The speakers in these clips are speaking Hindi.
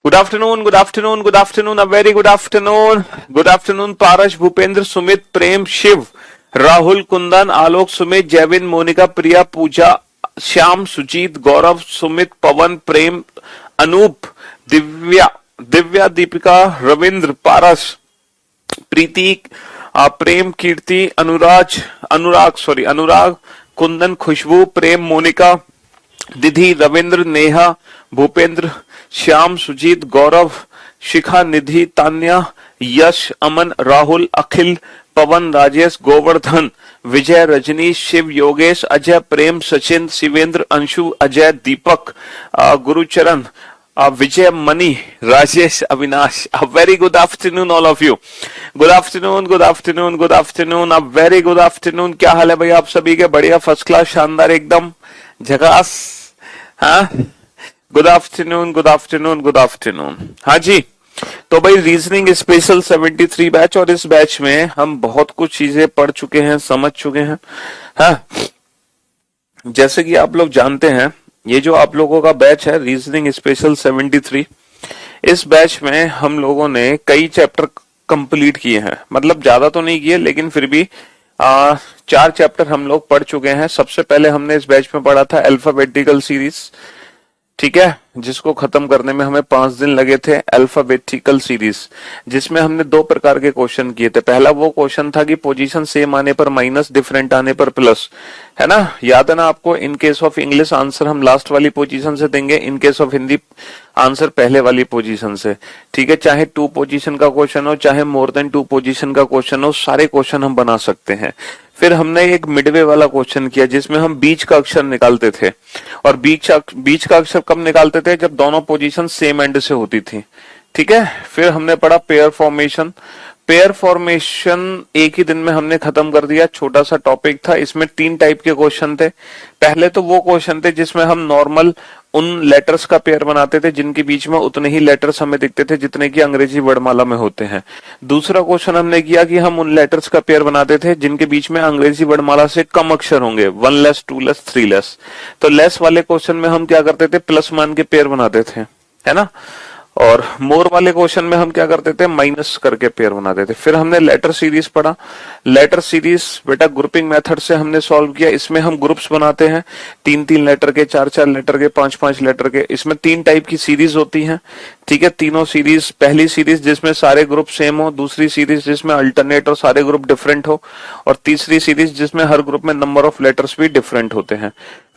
Good afternoon, good afternoon, good afternoon, a very good afternoon. Good afternoon Paras, Bhupendra, Sumit, Prem, Shiv, Rahul, Kundan, Alok, Sumit, Jaivin, Monika, Priya, Pooja, Shyam, Sujeet, Gaurav, Sumit, Pawan, Prem, Anoop, Divya, Deepika, Ravindra, Paras, Preeti, Prem, Kirti, Anurag, Kundan, Khushboo, Prem, Monika, Didhi, Ravindra, Neha, Bhupendra, Shyam, Sujeet, Gaurav, Shikha, Nidhi, Tanya, Yash, Aman, Rahul, Akhil, Pawan, Rajesh, Govardhan, Vijay, Rajneesh, Shiv, Yogesh, Ajay, Prem, Sachin, Shivendra, Anshu, Ajay, Deepak, Gurucharan, Vijay, Mani, Rajesh, Avinash. A very good afternoon all of you. Good afternoon, good afternoon, good afternoon, a very good afternoon. क्या हाल है भाई आप सभी के? बढ़िया, फर्स्ट क्लास, शानदार, एकदम झकास. हाँ, good afternoon, good afternoon, good afternoon. हाँ जी, तो भाई रीजनिंग स्पेशल 73 बैच, और इस बैच में हम बहुत कुछ चीजें पढ़ चुके हैं, समझ चुके हैं. हाँ, जैसे कि आप लोग जानते हैं, ये जो आप लोगों का बैच है रीजनिंग स्पेशल 73, इस बैच में हम लोगों ने कई चैप्टर कंप्लीट किए हैं. मतलब ज्यादा तो नहीं किए, लेकिन फिर भी 4 चैप्टर हम लोग पढ़ चुके हैं. सबसे पहले हमने इस बैच में पढ़ा था अल्फाबेटिकल सीरीज, ठीक है, जिसको खत्म करने में हमें 5 दिन लगे थे. अल्फाबेटिकल सीरीज, जिसमें हमने 2 प्रकार के क्वेश्चन किए थे. पहला वो क्वेश्चन था कि पोजीशन सेम आने पर माइनस, डिफरेंट आने पर प्लस, है ना, याद है ना आपको. In case of English answer हम लास्ट वाली पोजीशन से देंगे, in case of Hindi answer पहले वाली पोजीशन से. ठीक है, चाहे 2 पोजीशन का क्वेश्चन हो, चाहे मोर देन 2 पोजीशन का क्वेश्चन हो, सारे क्वेश्चन हम बना सकते हैं. फिर हमने एक मिडवे वाला क्वेश्चन किया, जिसमें हम बीच का अक्षर निकालते थे. और बीच का अक्षर कब निकालते थे? जब दोनों पोजीशन सेम एंड से होती थी. ठीक है, फिर हमने पढ़ा पेयर फॉर्मेशन. पेयर फॉर्मेशन एक ही दिन में हमने खत्म कर दिया. छोटा सा टॉपिक था, इसमें 3 टाइप के क्वेश्चन थे. पहले तो वो क्वेश्चन थे जिसमें हम नॉर्मल उन लेटर्स का पेयर बनाते थे जिनके बीच में उतने ही लेटर्स हमें दिखते थे जितने की अंग्रेजी वर्णमाला में होते हैं. दूसरा क्वेश्चन हमने किया कि हम उन लेटर्स का पेयर बनाते थे जिनके बीच में अंग्रेजी वर्णमाला से कम अक्षर होंगे, 1 लेस, 2 लेस, 3 लेस. तो लेस वाले क्वेश्चन में हम क्या करते थे? प्लस मान के पेयर बनाते थे, है ना. और मोर वाले क्वेश्चन में हम क्या करते थे? माइनस करके पेयर बनाते थे. फिर हमने लेटर सीरीज पढ़ा. लेटर सीरीज बेटा ग्रुपिंग मेथड से हमने सॉल्व किया. इसमें हम ग्रुप्स बनाते हैं, 3-3 लेटर के, 4-4 लेटर के, 5-5 लेटर के. इसमें 3 टाइप की सीरीज होती हैं. ठीक है, तीनों सीरीज, पहली सीरीज जिसमें सारे ग्रुप सेम हो, दूसरी सीरीज जिसमें अल्टरनेट और सारे ग्रुप डिफरेंट हो, और तीसरी सीरीज जिसमें हर ग्रुप में नंबर ऑफ लेटर्स भी डिफरेंट होते हैं.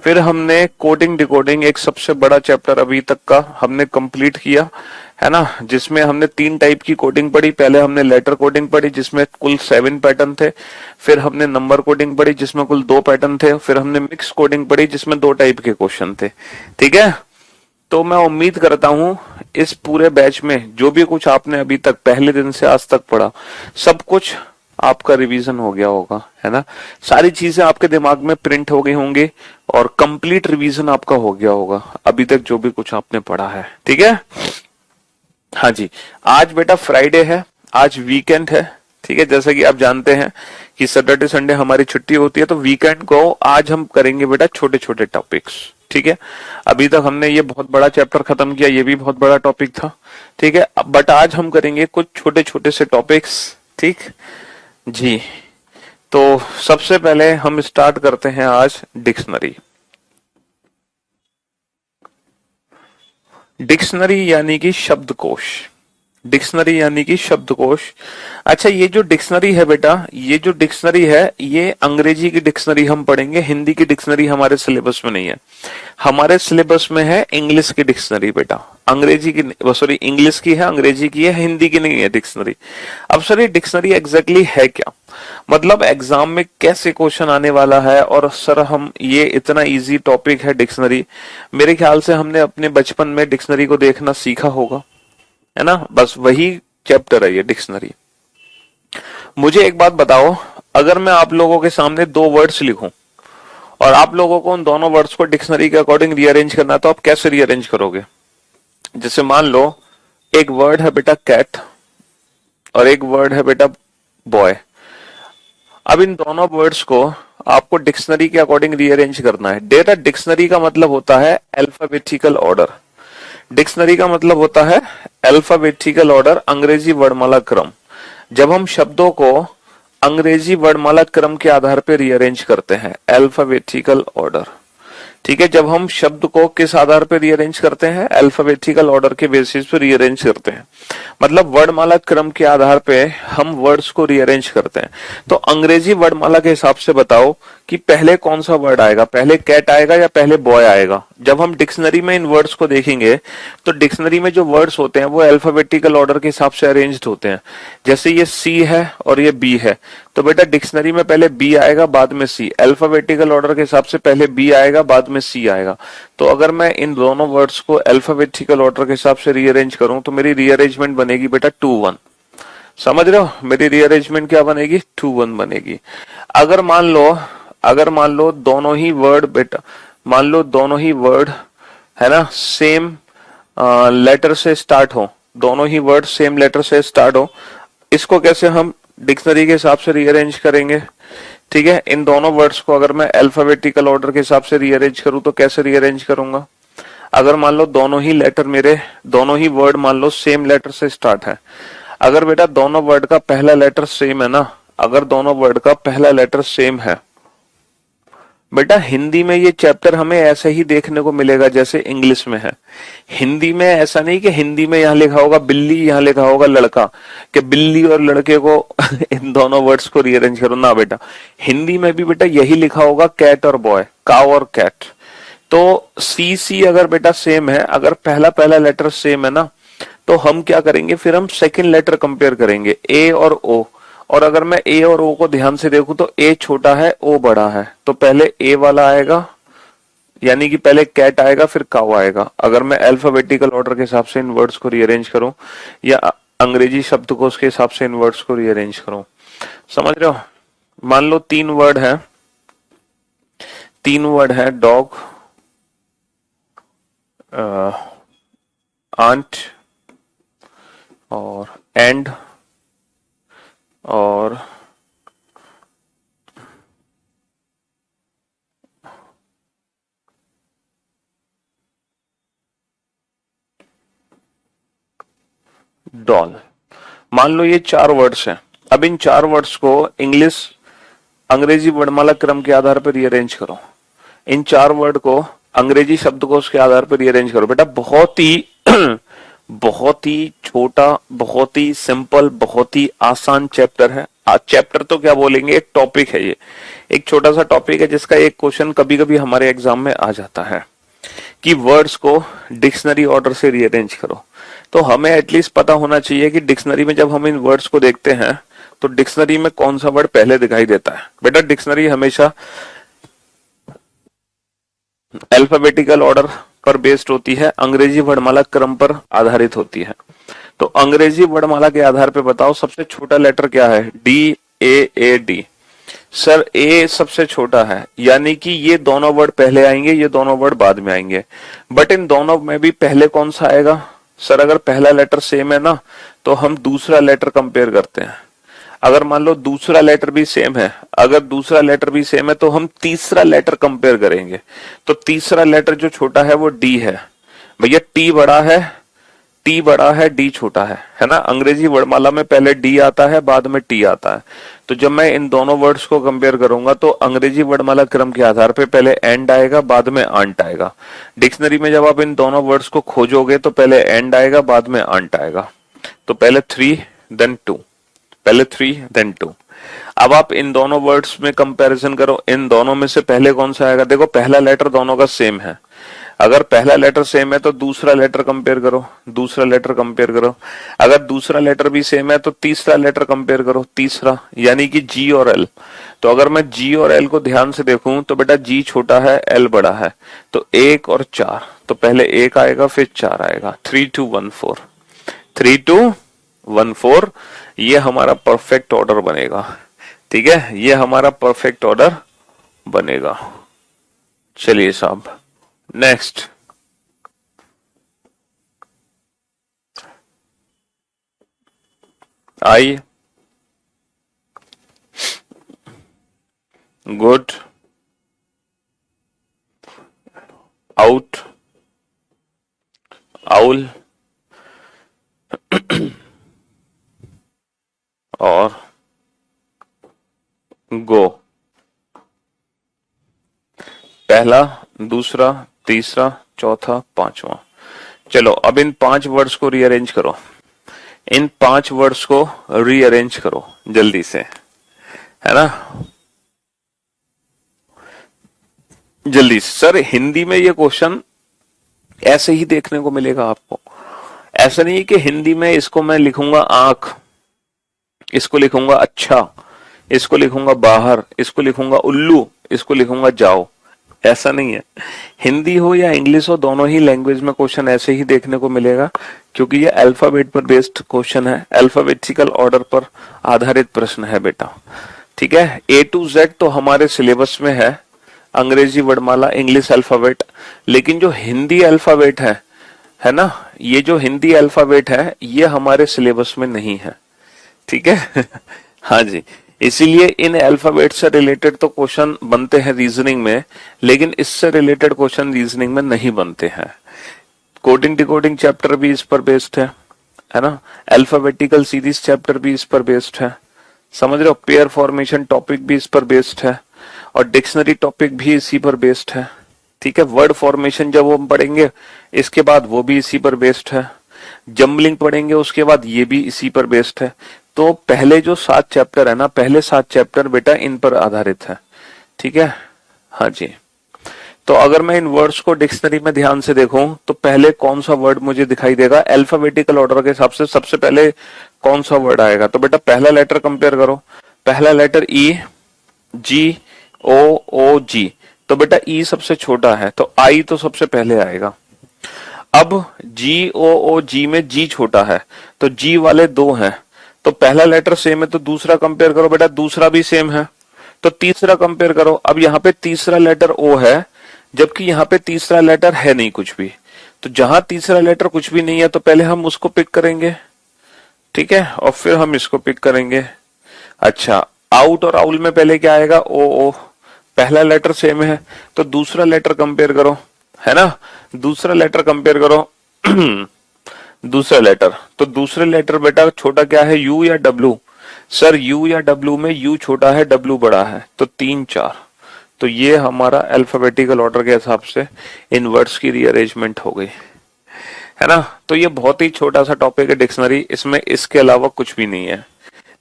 फिर हमने कोडिंग डिकोडिंग, एक सबसे बड़ा चैप्टर अभी तक का, हमने कंप्लीट किया, है ना, जिसमें हमने 3 टाइप की कोडिंग पढ़ी. पहले हमने लेटर कोडिंग पढ़ी जिसमें कुल 7 पैटर्न थे. फिर हमने नंबर कोडिंग पढ़ी जिसमें कुल 2 पैटर्न थे. फिर हमने मिक्स कोडिंग पढ़ी जिसमें 2 टाइप के क्वेश्चन थे. ठीक है, तो मैं उम्मीद करता हूं इस पूरे बैच में जो भी कुछ आपने अभी तक पहले दिन से आज तक पढ़ा, सब कुछ आपका रिवीजन हो गया होगा, है ना. सारी चीजें आपके दिमाग में प्रिंट हो गई होंगी और कंप्लीट रिवीजन आपका हो गया होगा अभी तक जो भी कुछ आपने पढ़ा है. ठीक है, हाँ जी. आज बेटा फ्राइडे है, आज वीकेंड है. ठीक है, जैसे कि आप जानते हैं कि सैटरडे संडे हमारी छुट्टी होती है, तो वीकेंड को आज हम करेंगे बेटा छोटे छोटे टॉपिक्स. ठीक है, अभी तक हमने ये बहुत बड़ा चैप्टर खत्म किया, ये भी बहुत बड़ा टॉपिक था. ठीक है, बट आज हम करेंगे कुछ छोटे छोटे से टॉपिक्स. ठीक जी, तो सबसे पहले हम स्टार्ट करते हैं आज डिक्शनरी. डिक्शनरी यानी कि शब्दकोश. डिक्शनरी यानी कि शब्दकोश. अच्छा, ये जो डिक्शनरी है बेटा, ये जो डिक्शनरी है, ये अंग्रेजी की डिक्शनरी हम पढ़ेंगे. हिंदी की डिक्शनरी हमारे सिलेबस में नहीं है. हमारे सिलेबस में है इंग्लिश की डिक्शनरी बेटा. अंग्रेजी की, सॉरी, इंग्लिश की है, अंग्रेजी की है, हिंदी की नहीं है डिक्शनरी. अब सर ये डिक्शनरी एग्जैक्टली है क्या? मतलब एग्जाम में कैसे क्वेश्चन आने वाला है, और सर हम ये इतना इजी टॉपिक है डिक्शनरी, मेरे ख्याल से हमने अपने बचपन में डिक्शनरी को देखना सीखा होगा, है ना. बस वही चैप्टर है ये डिक्शनरी. मुझे एक बात बताओ, अगर मैं आप लोगों के सामने 2 वर्ड्स लिखूं और आप लोगों को उन दोनों वर्ड्स को डिक्शनरी के अकॉर्डिंग रीअरेंज करना, तो आप कैसे रीअरेंज करोगे? जैसे मान लो एक वर्ड है बेटा कैट और एक वर्ड है बेटा बॉय. अब इन दोनों वर्ड्स को आपको डिक्शनरी के अकॉर्डिंग रीअरेंज करना है. डेटा डिक्शनरी का मतलब होता है अल्फाबेटिकल ऑर्डर. डिक्शनरी का मतलब होता है अल्फाबेटिकल ऑर्डर, अंग्रेजी वर्णमाला क्रम। जब हम शब्दों को अंग्रेजी वर्णमाला क्रम के आधार पर रीअरेंज करते हैं, अल्फाबेटिकल ऑर्डर। ठीक है, जब हम शब्द को किस आधार पर रीअरेंज करते हैं, अल्फाबेटिकल ऑर्डर के बेसिस पे रीअरेंज करते हैं, मतलब वर्णमाला क्रम के आधार पे हम वर्ड्स को रीअरेंज करते हैं। तो अंग्रेजी वर्णमाला के हिसाब से बताओ कि पहले कौन सा वर्ड आएगा, पहले कैट आएगा या पहले बॉय आएगा। जब हम डिक्शनरी में इन वर्ड्स को देखेंगे तो डिक्शनरी में जो वर्ड्स होते हैं वो अल्फाबेटिकल ऑर्डर के हिसाब से अरेंज्ड होते हैं। जैसे ये सी है और ये बी है, तो बेटा डिक्शनरी में पहले बी आएगा बाद में सी, अल्फाबेटिकल ऑर्डर के हिसाब से पहले बी आएगा बाद में सी आएगा। तो अगर मैं इन दोनों वर्ड्स को अल्फाबेटिकल ऑर्डर के हिसाब से रीअरेंज करूं तो मेरी रीअरेंजमेंट बनेगी बेटा 2-1। समझ रहे हो, मेरी रीअरेंजमेंट क्या बनेगी, 2-1 बनेगी। अगर मान लो दोनों ही वर्ड बेटा, मान लो दोनों ही वर्ड है ना सेम लेटर से स्टार्ट हो, दोनों ही वर्ड सेम लेटर से स्टार्ट हो, इसको कैसे हम डिक्शनरी के हिसाब से रीअरेंज करेंगे। ठीक है, इन दोनों वर्ड्स को अगर मैं अल्फाबेटिकल ऑर्डर के हिसाब से रीअरेंज करूं तो कैसे रीअरेंज करूंगा। अगर मान लो दोनों ही लेटर मेरे, दोनों ही वर्ड मान लो सेम लेटर से स्टार्ट है, अगर बेटा दोनों वर्ड का पहला लेटर सेम है ना, अगर दोनों वर्ड का पहला लेटर सेम है, बेटा हिंदी में ये चैप्टर हमें ऐसे ही देखने को मिलेगा जैसे इंग्लिश में है। हिंदी में ऐसा नहीं कि हिंदी में यहाँ लिखा होगा बिल्ली, यहाँ लिखा होगा लड़का, कि बिल्ली और लड़के को इन दोनों वर्ड्स को रीअरेंज करो ना बेटा। हिंदी में भी बेटा यही लिखा होगा कैट और बॉय, काव और कैट। तो सी सी अगर बेटा सेम है, अगर पहला पहला लेटर सेम है ना, तो हम क्या करेंगे, फिर हम सेकंड लेटर कंपेयर करेंगे, ए और ओ। और अगर मैं ए और ओ को ध्यान से देखूं तो ए छोटा है ओ बड़ा है, तो पहले ए वाला आएगा, यानी कि पहले कैट आएगा फिर काउ आएगा। अगर मैं अल्फाबेटिकल ऑर्डर के हिसाब से इन वर्ड्स को रीअरेंज करूं या अंग्रेजी शब्द को उसके हिसाब से इन वर्ड्स को रीअरेंज करूं। समझ रहे हो, मान लो तीन वर्ड है डॉग, आंट और एंड और डॉल। मान लो ये 4 वर्ड्स हैं। अब इन 4 वर्ड्स को इंग्लिश अंग्रेजी वर्णमाला क्रम के आधार पर रीअरेंज करो। इन 4 वर्ड को अंग्रेजी शब्दकोश के आधार पर रीअरेंज करो। बेटा बहुत ही बहुत ही छोटा, बहुत ही सिंपल, बहुत ही आसान चैप्टर है। चैप्टर तो क्या बोलेंगे, एक टॉपिक है, ये एक छोटा सा टॉपिक है जिसका एक क्वेश्चन कभी कभी हमारे एग्जाम में आ जाता है कि वर्ड्स को डिक्शनरी ऑर्डर से रीअरेंज करो। तो हमें एटलीस्ट पता होना चाहिए कि डिक्शनरी में जब हम इन वर्ड्स को देखते हैं तो डिक्शनरी में कौन सा वर्ड पहले दिखाई देता है। बेटा डिक्शनरी हमेशा अल्फाबेटिकल ऑर्डर पर बेस्ड होती है, अंग्रेजी वर्णमाला क्रम पर आधारित होती है। तो अंग्रेजी वर्णमाला के आधार पर बताओ सबसे छोटा लेटर क्या है, डी, ए डी। सर ए सबसे छोटा है, यानी कि ये दोनों वर्ड पहले आएंगे, ये दोनों वर्ड बाद में आएंगे। बट इन दोनों में भी पहले कौन सा आएगा, सर अगर पहला लेटर सेम है ना तो हम दूसरा लेटर कंपेयर करते हैं। अगर मान लो दूसरा लेटर भी सेम है, अगर दूसरा लेटर भी सेम है तो हम तीसरा लेटर कंपेयर करेंगे। तो तीसरा लेटर जो छोटा है वो डी है। भैया टी बड़ा है डी छोटा है ना। अंग्रेजी वर्णमाला में पहले डी आता है बाद में टी आता है। तो जब मैं इन दोनों वर्ड्स को कंपेयर करूंगा तो अंग्रेजी वर्णमाला क्रम के आधार पे पहले एंड आएगा बाद में आंट आएगा। डिक्शनरी में जब आप इन दोनों वर्ड्स को खोजोगे तो पहले एंड आएगा बाद में आंट आएगा। तो पहले 3 देन 2, पहले 3 देन 2। अब आप इन दोनों वर्ड्स में कंपैरिजन करो, इन दोनों में से पहले कौन सा आएगा। देखो पहला लेटर दोनों का सेम है, अगर पहला लेटर सेम है तो दूसरा लेटर कंपेयर करो, दूसरा लेटर कंपेयर करो। अगर दूसरा लेटर भी सेम है तो तीसरा लेटर कंपेयर करो, तीसरा, यानी कि जी और एल। तो अगर मैं जी और एल को ध्यान से देखूं तो बेटा जी छोटा है एल बड़ा है, तो 1 और 4, तो पहले 1 आएगा फिर 4 आएगा। 3 2 1 4, 3 2 1 4, ये हमारा परफेक्ट ऑर्डर बनेगा। ठीक है, ये हमारा परफेक्ट ऑर्डर बनेगा। चलिए साहब नेक्स्ट, आई, गुड, आउट, गो। पहला, दूसरा, तीसरा, चौथा, पांचवा। चलो अब इन 5 वर्ड्स को रीअरेंज करो। इन 5 वर्ड्स को रीअरेंज करो जल्दी से, है ना। जल्दी से। सर हिंदी में ये क्वेश्चन ऐसे ही देखने को मिलेगा आपको। ऐसा नहीं है कि हिंदी में इसको मैं लिखूंगा आंख, इसको लिखूंगा अच्छा, इसको लिखूंगा बाहर, इसको लिखूंगा उल्लू, इसको लिखूंगा जाओ। ऐसा नहीं है। हिंदी हो या इंग्लिश हो, दोनों ही लैंग्वेज में क्वेश्चन ऐसे ही देखने को मिलेगा, क्योंकि ये अल्फाबेट पर बेस्ड क्वेश्चन है, अल्फाबेटिकल ऑर्डर पर आधारित प्रश्न है बेटा। ठीक है। ए टू जेड तो हमारे सिलेबस में है, अंग्रेजी वर्णमाला, इंग्लिश अल्फाबेट, लेकिन जो हिंदी अल्फाबेट है ना, ये जो हिंदी अल्फाबेट है ये हमारे सिलेबस में नहीं है। ठीक है। हाँ जी। इसीलिए इन अल्फाबेट से रिलेटेड तो क्वेश्चन बनते हैं रीजनिंग में, लेकिन इससे रिलेटेड क्वेश्चन रीजनिंग में नहीं बनते हैं। कोडिंग डिकोडिंग चैप्टर भी इस पर बेस्ड है ना। अल्फाबेटिकल सीरीज चैप्टर भी इस पर बेस्ड है, समझ रहे हो। पेयर फॉर्मेशन टॉपिक भी इस पर बेस्ड है, और डिक्शनरी टॉपिक भी इसी पर बेस्ड है। ठीक है। वर्ड फॉर्मेशन जब हम पढ़ेंगे इसके बाद वो भी इसी पर बेस्ड है। जम्बलिंग पढ़ेंगे उसके बाद ये भी इसी पर बेस्ड है। तो पहले जो 7 चैप्टर है ना, पहले 7 चैप्टर बेटा इन पर आधारित है। ठीक है। हाँ जी। तो अगर मैं इन वर्ड्स को डिक्शनरी में ध्यान से देखूं तो पहले कौन सा वर्ड मुझे दिखाई देगा, अल्फाबेटिकल ऑर्डर के हिसाब से सबसे पहले कौन सा वर्ड आएगा। तो बेटा पहला लेटर कंपेयर करो। पहला लेटर ई, जी, ओ जी। तो बेटा ई सबसे छोटा है, तो आई तो सबसे पहले आएगा। अब जी ओ जी में जी छोटा है, तो जी वाले 2 हैं, तो पहला लेटर सेम है, तो दूसरा कंपेयर करो बेटा, दूसरा भी सेम है, तो तीसरा कंपेयर करो। अब यहाँ पे तीसरा लेटर ओ है, जबकि यहाँ पे तीसरा लेटर है नहीं कुछ भी, तो जहां तीसरा लेटर कुछ भी नहीं है तो पहले हम उसको पिक करेंगे। ठीक है। और फिर हम इसको पिक करेंगे। अच्छा, आउट और आउल में पहले क्या आएगा, ओ। पहला लेटर सेम है, तो दूसरा लेटर कंपेयर करो, है ना। दूसरा लेटर कंपेयर करो। दूसरा लेटर, तो दूसरे लेटर बेटा छोटा क्या है, यू या डब्लू। सर यू या डब्लू में यू छोटा है, डब्लू बड़ा है, तो 3 4। तो ये हमारा अल्फाबेटिकल ऑर्डर के हिसाब से इन वर्ड्स की रीअरेंजमेंट हो गई, है ना। तो ये बहुत ही छोटा सा टॉपिक है डिक्शनरी, इसमें इसके अलावा कुछ भी नहीं है,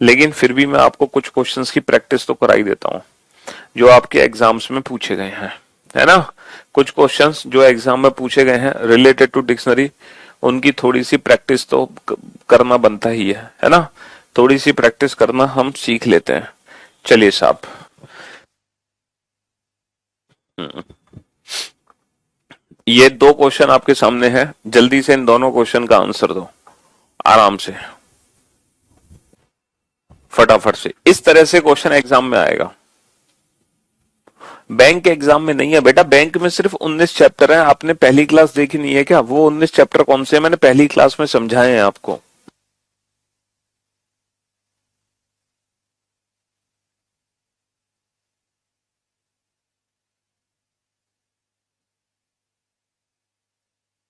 लेकिन फिर भी मैं आपको कुछ क्वेश्चंस की प्रैक्टिस तो कराई देता हूँ जो आपके एग्जाम्स में पूछे गए हैं, है ना। कुछ क्वेश्चंस जो एग्जाम में पूछे गए हैं रिलेटेड टू डिक्शनरी, उनकी थोड़ी सी प्रैक्टिस तो करना बनता ही है ना। थोड़ी सी प्रैक्टिस करना हम सीख लेते हैं। चलिए साहब, ये 2 क्वेश्चन आपके सामने हैं, जल्दी से इन दोनों क्वेश्चन का आंसर दो, आराम से, फटाफट से। इस तरह से क्वेश्चन एग्जाम में आएगा। बैंक के एग्जाम में नहीं है बेटा, बैंक में सिर्फ 19 चैप्टर हैं। आपने पहली क्लास देखी नहीं है क्या? वो 19 चैप्टर कौन से हैं, मैंने पहली क्लास में समझाए हैं आपको।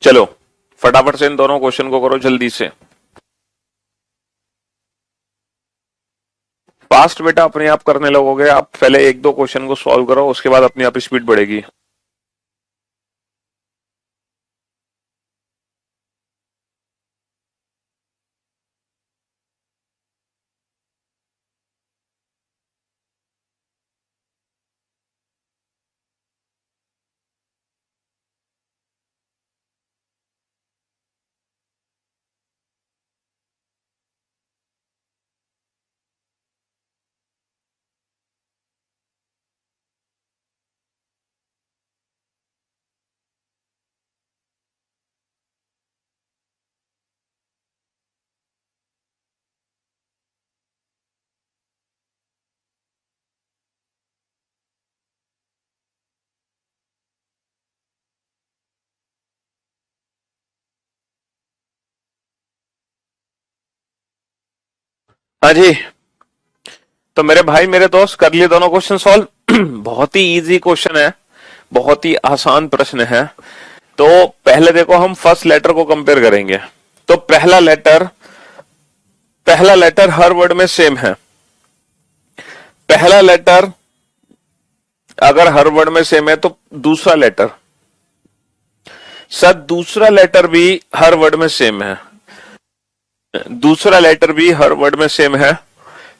चलो फटाफट से इन दोनों क्वेश्चन को करो जल्दी से। फास्ट बेटा अपने आप करने लगोगे आप, पहले 1 2 क्वेश्चन को सॉल्व करो, उसके बाद अपनी आप स्पीड बढ़ेगी। हाँ जी, तो मेरे भाई मेरे दोस्त कर लिए दोनों क्वेश्चन सॉल्व। बहुत ही इजी क्वेश्चन है, बहुत ही आसान प्रश्न है। तो पहले देखो हम फर्स्ट लेटर को कंपेयर करेंगे। तो पहला लेटर हर वर्ड में सेम है, पहला लेटर अगर हर वर्ड में सेम है तो दूसरा लेटर, सर दूसरा लेटर भी हर वर्ड में सेम है, दूसरा लेटर भी हर वर्ड में सेम है,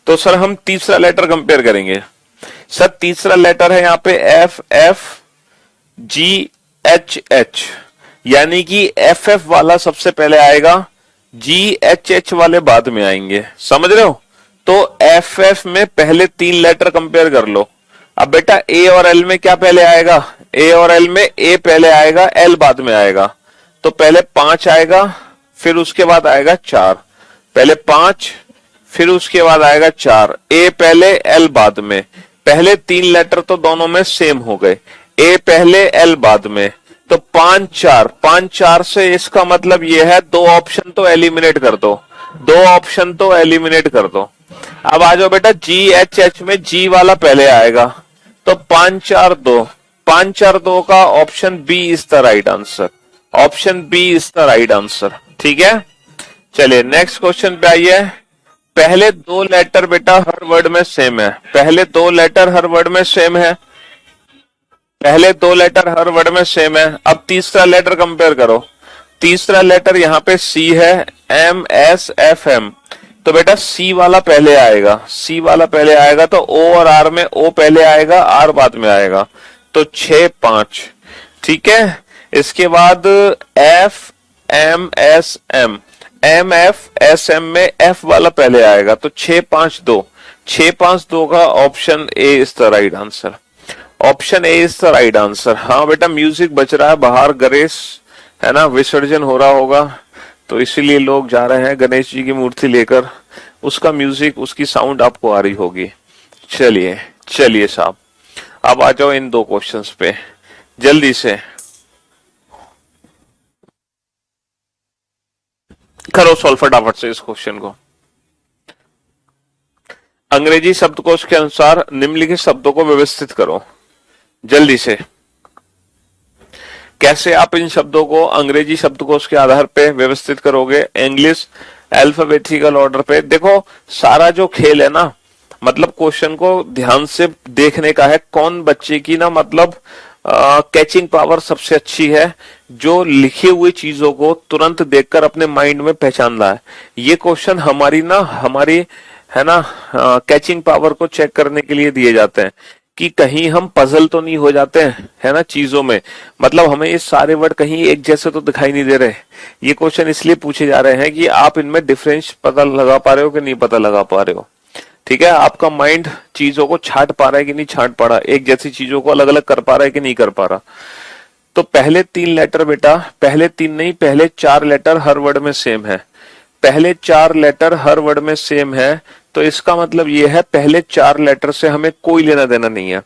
तो सर हम तीसरा लेटर कंपेयर करेंगे। सर तीसरा लेटर है यहाँ पे F F G H H, यानी कि एफ एफ वाला सबसे पहले आएगा, जी एच एच वाले बाद में आएंगे, समझ रहे हो? तो एफ एफ में पहले 3 लेटर कंपेयर कर लो। अब बेटा ए और एल में क्या पहले आएगा? ए और एल में ए पहले आएगा, एल बाद में आएगा, तो पहले 5 आएगा, फिर उसके बाद आएगा 4, पहले 5 फिर उसके बाद आएगा 4, ए पहले एल बाद में, पहले 3 लेटर तो दोनों में सेम हो गए, ए पहले एल बाद में, तो 5 4 5 4 से इसका मतलब यह है 2 ऑप्शन तो एलिमिनेट कर दो, 2 ऑप्शन तो एलिमिनेट कर दो। अब आ जाओ बेटा जी एच एच में जी वाला पहले आएगा, तो 5 4 2, 5 4 2 का option B is the right answer, option B is the right answer, ठीक है। चलिए नेक्स्ट क्वेश्चन पे आइए। पहले 2 लेटर बेटा हर वर्ड में सेम है, पहले 2 लेटर हर वर्ड में सेम है, पहले 2 लेटर हर वर्ड में सेम है। अब तीसरा लेटर कंपेयर करो, तीसरा लेटर यहाँ पे सी है, एम एस एफ एम, तो बेटा सी वाला पहले आएगा, सी वाला पहले आएगा, तो ओ और आर में ओ पहले आएगा, आर बाद में आएगा, तो 6 5, ठीक है। इसके बाद F M S M, M F S M में एफ वाला पहले आएगा, तो 6 5 2, 6 5 2 का option A is the right answer, option A is the right answer. हाँ बेटा म्यूजिक बज रहा है बाहर, गणेश है ना विसर्जन हो रहा होगा, तो इसीलिए लोग जा रहे हैं गणेश जी की मूर्ति लेकर, उसका म्यूजिक उसकी साउंड आपको आ रही होगी। चलिए चलिए साहब, अब आ जाओ इन 2 क्वेश्चंस पे जल्दी से, करो सॉल्व फटाफट से इस क्वेश्चन को। अंग्रेजी शब्दकोश के अनुसार निम्नलिखित शब्दों को व्यवस्थित करो, जल्दी से। कैसे आप इन शब्दों को अंग्रेजी शब्दकोश के आधार पे व्यवस्थित करोगे? इंग्लिश अल्फाबेटिकल ऑर्डर पे। देखो सारा जो खेल है ना, मतलब क्वेश्चन को ध्यान से देखने का है, कौन बच्चे की ना मतलब कैचिंग पावर सबसे अच्छी है, जो लिखी हुई चीजों को तुरंत देखकर अपने माइंड में पहचान रहा है। ये क्वेश्चन हमारी है ना कैचिंग पावर को चेक करने के लिए दिए जाते हैं कि कहीं हम पजल तो नहीं हो जाते हैं, है ना चीजों में, मतलब हमें ये सारे वर्ड कहीं एक जैसे तो दिखाई नहीं दे रहे। ये क्वेश्चन इसलिए पूछे जा रहे हैं कि आप इनमें डिफरेंस पता लगा पा रहे हो कि नहीं पता लगा पा रहे हो, ठीक है। आपका माइंड चीजों को छांट पा रहा है कि नहीं छांट पा रहा, एक जैसी चीजों को अलग अलग कर पा रहा है कि नहीं कर पा रहा। तो पहले 3 लेटर बेटा, पहले 3 नहीं पहले 4 लेटर हर वर्ड में सेम है, पहले 4 लेटर हर वर्ड में सेम है, तो इसका मतलब ये है पहले 4 लेटर से हमें कोई लेना देना नहीं है,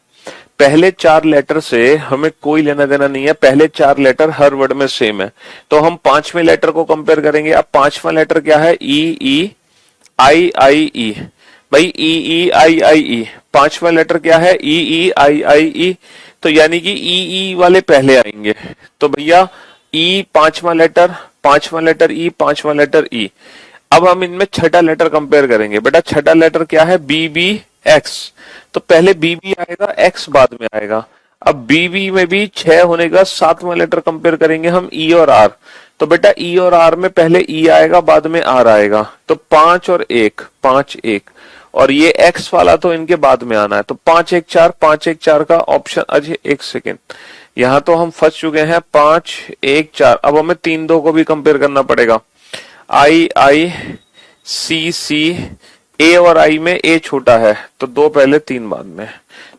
पहले 4 लेटर से हमें कोई लेना देना नहीं है, पहले 4 लेटर हर वर्ड में सेम है। तो हम 5वें लेटर को कंपेयर करेंगे। अब 5वां लेटर क्या है? ई ई आई आई ई, भाई ई ई आई आई ई, 5वां लेटर क्या है? ई ई आई आई ई, तो यानी कि ई ई वाले पहले आएंगे, तो भैया ई 5वां लेटर, 5वां लेटर ई, 5वां लेटर ई। अब हम इनमें छठा लेटर कंपेयर करेंगे। बेटा छठा लेटर क्या है? बी बी एक्स, तो पहले बी बी आएगा, एक्स बाद में आएगा। अब बी बी में भी 6 होने का 7वां लेटर कंपेयर करेंगे हम ई और आर, तो बेटा ई और आर में पहले ई आएगा बाद में आर आएगा, तो 5 और 1 5 1, और ये एक्स वाला तो इनके बाद में आना है, तो 5 1 4 5 1 4 का ऑप्शन। अजय एक सेकेंड, यहां तो हम फंस चुके हैं 5 1 4, अब हमें 3 2 को भी कंपेयर करना पड़ेगा। आई आई सी सी, ए और आई में ए छोटा है, तो 2 पहले 3 बाद में,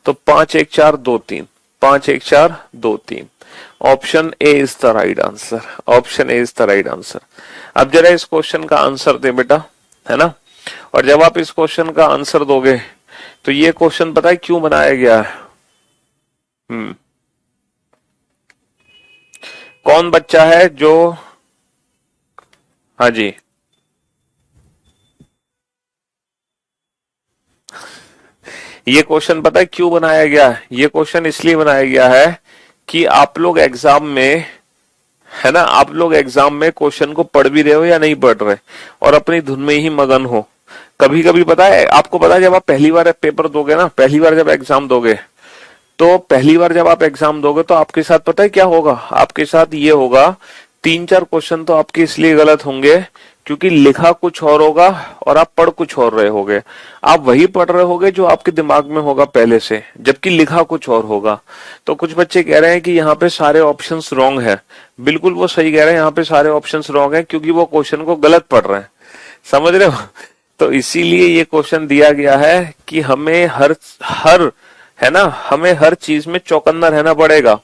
तो 5 1 4 2 3, 5 1 4 2 3, option A is the right answer, option A is the right answer. अब जरा इस क्वेश्चन का आंसर दे बेटा, है ना, और जब आप इस क्वेश्चन का आंसर दोगे तो ये क्वेश्चन पता है क्यों बनाया गया है? कौन बच्चा है जो, हाँ जी ये क्वेश्चन पता है क्यों बनाया गया है? ये क्वेश्चन इसलिए बनाया गया है कि आप लोग एग्जाम में, है ना, आप लोग एग्जाम में क्वेश्चन को पढ़ भी रहे हो या नहीं पढ़ रहे, और अपनी धुन में ही मगन हो, कभी कभी पता है आपको, पता है जब आप पहली बार पेपर दोगे ना, पहली बार जब एग्जाम दोगे, तो पहली बार जब आप एग्जाम दोगे तो आपके साथ पता है क्या होगा, आपके साथ ये होगा, 3-4 क्वेश्चन तो आपके इसलिए गलत होंगे क्योंकि लिखा कुछ और होगा और आप पढ़ कुछ और रहे होगे। आप वही पढ़ रहे होगे जो आपके दिमाग में होगा पहले से, जबकि लिखा कुछ और होगा। तो कुछ बच्चे कह रहे हैं कि यहाँ पे सारे ऑप्शंस रॉन्ग है। बिल्कुल वो सही कह रहे हैं, यहाँ पे सारे ऑप्शंस रॉन्ग है क्योंकि वो क्वेश्चन को गलत पढ़ रहे हैं। समझ रहे हो? तो इसीलिए ये क्वेश्चन दिया गया है कि हमें हर हर है ना, हमें हर चीज में चौकन्ना रहना पड़ेगा,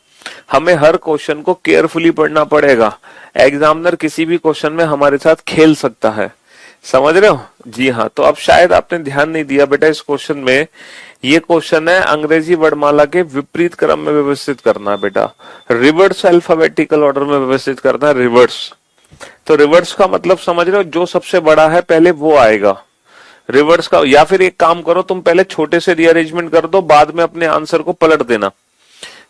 हमें हर क्वेश्चन को केयरफुली पढ़ना पड़ेगा। एग्जामिनर किसी भी क्वेश्चन में हमारे साथ खेल सकता है। समझ रहे हो? जी हाँ। तो अब शायद आपने ध्यान नहीं दिया बेटा इस क्वेश्चन में, ये क्वेश्चन है अंग्रेजी वर्णमाला के विपरीत क्रम में व्यवस्थित करना है बेटा, रिवर्स अल्फाबेटिकल ऑर्डर में व्यवस्थित करना है, रिवर्स। तो रिवर्स का मतलब समझ रहे हो, जो सबसे बड़ा है पहले वो आएगा रिवर्स का। या फिर एक काम करो, तुम पहले छोटे से रीअरेंजमेंट कर दो, बाद में अपने आंसर को पलट देना,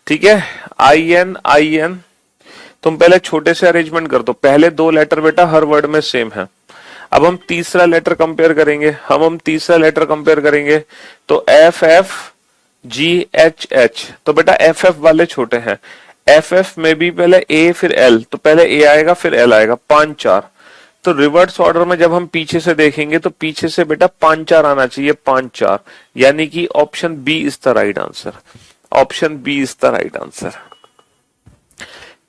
ठीक है। IN तुम पहले छोटे से अरेंजमेंट कर दो, पहले 2 लेटर बेटा हर वर्ड में सेम है। अब हम तीसरा लेटर कंपेयर करेंगे, हम तीसरा लेटर कंपेयर करेंगे तो FFGHH, तो बेटा FF वाले छोटे हैं, FF में भी पहले A फिर L, तो पहले A आएगा फिर L आएगा, 5-4। तो रिवर्स ऑर्डर में जब हम पीछे से देखेंगे तो पीछे से बेटा 5-4 आना चाहिए, 5-4, यानी कि option B is the right answer, option B is the right answer.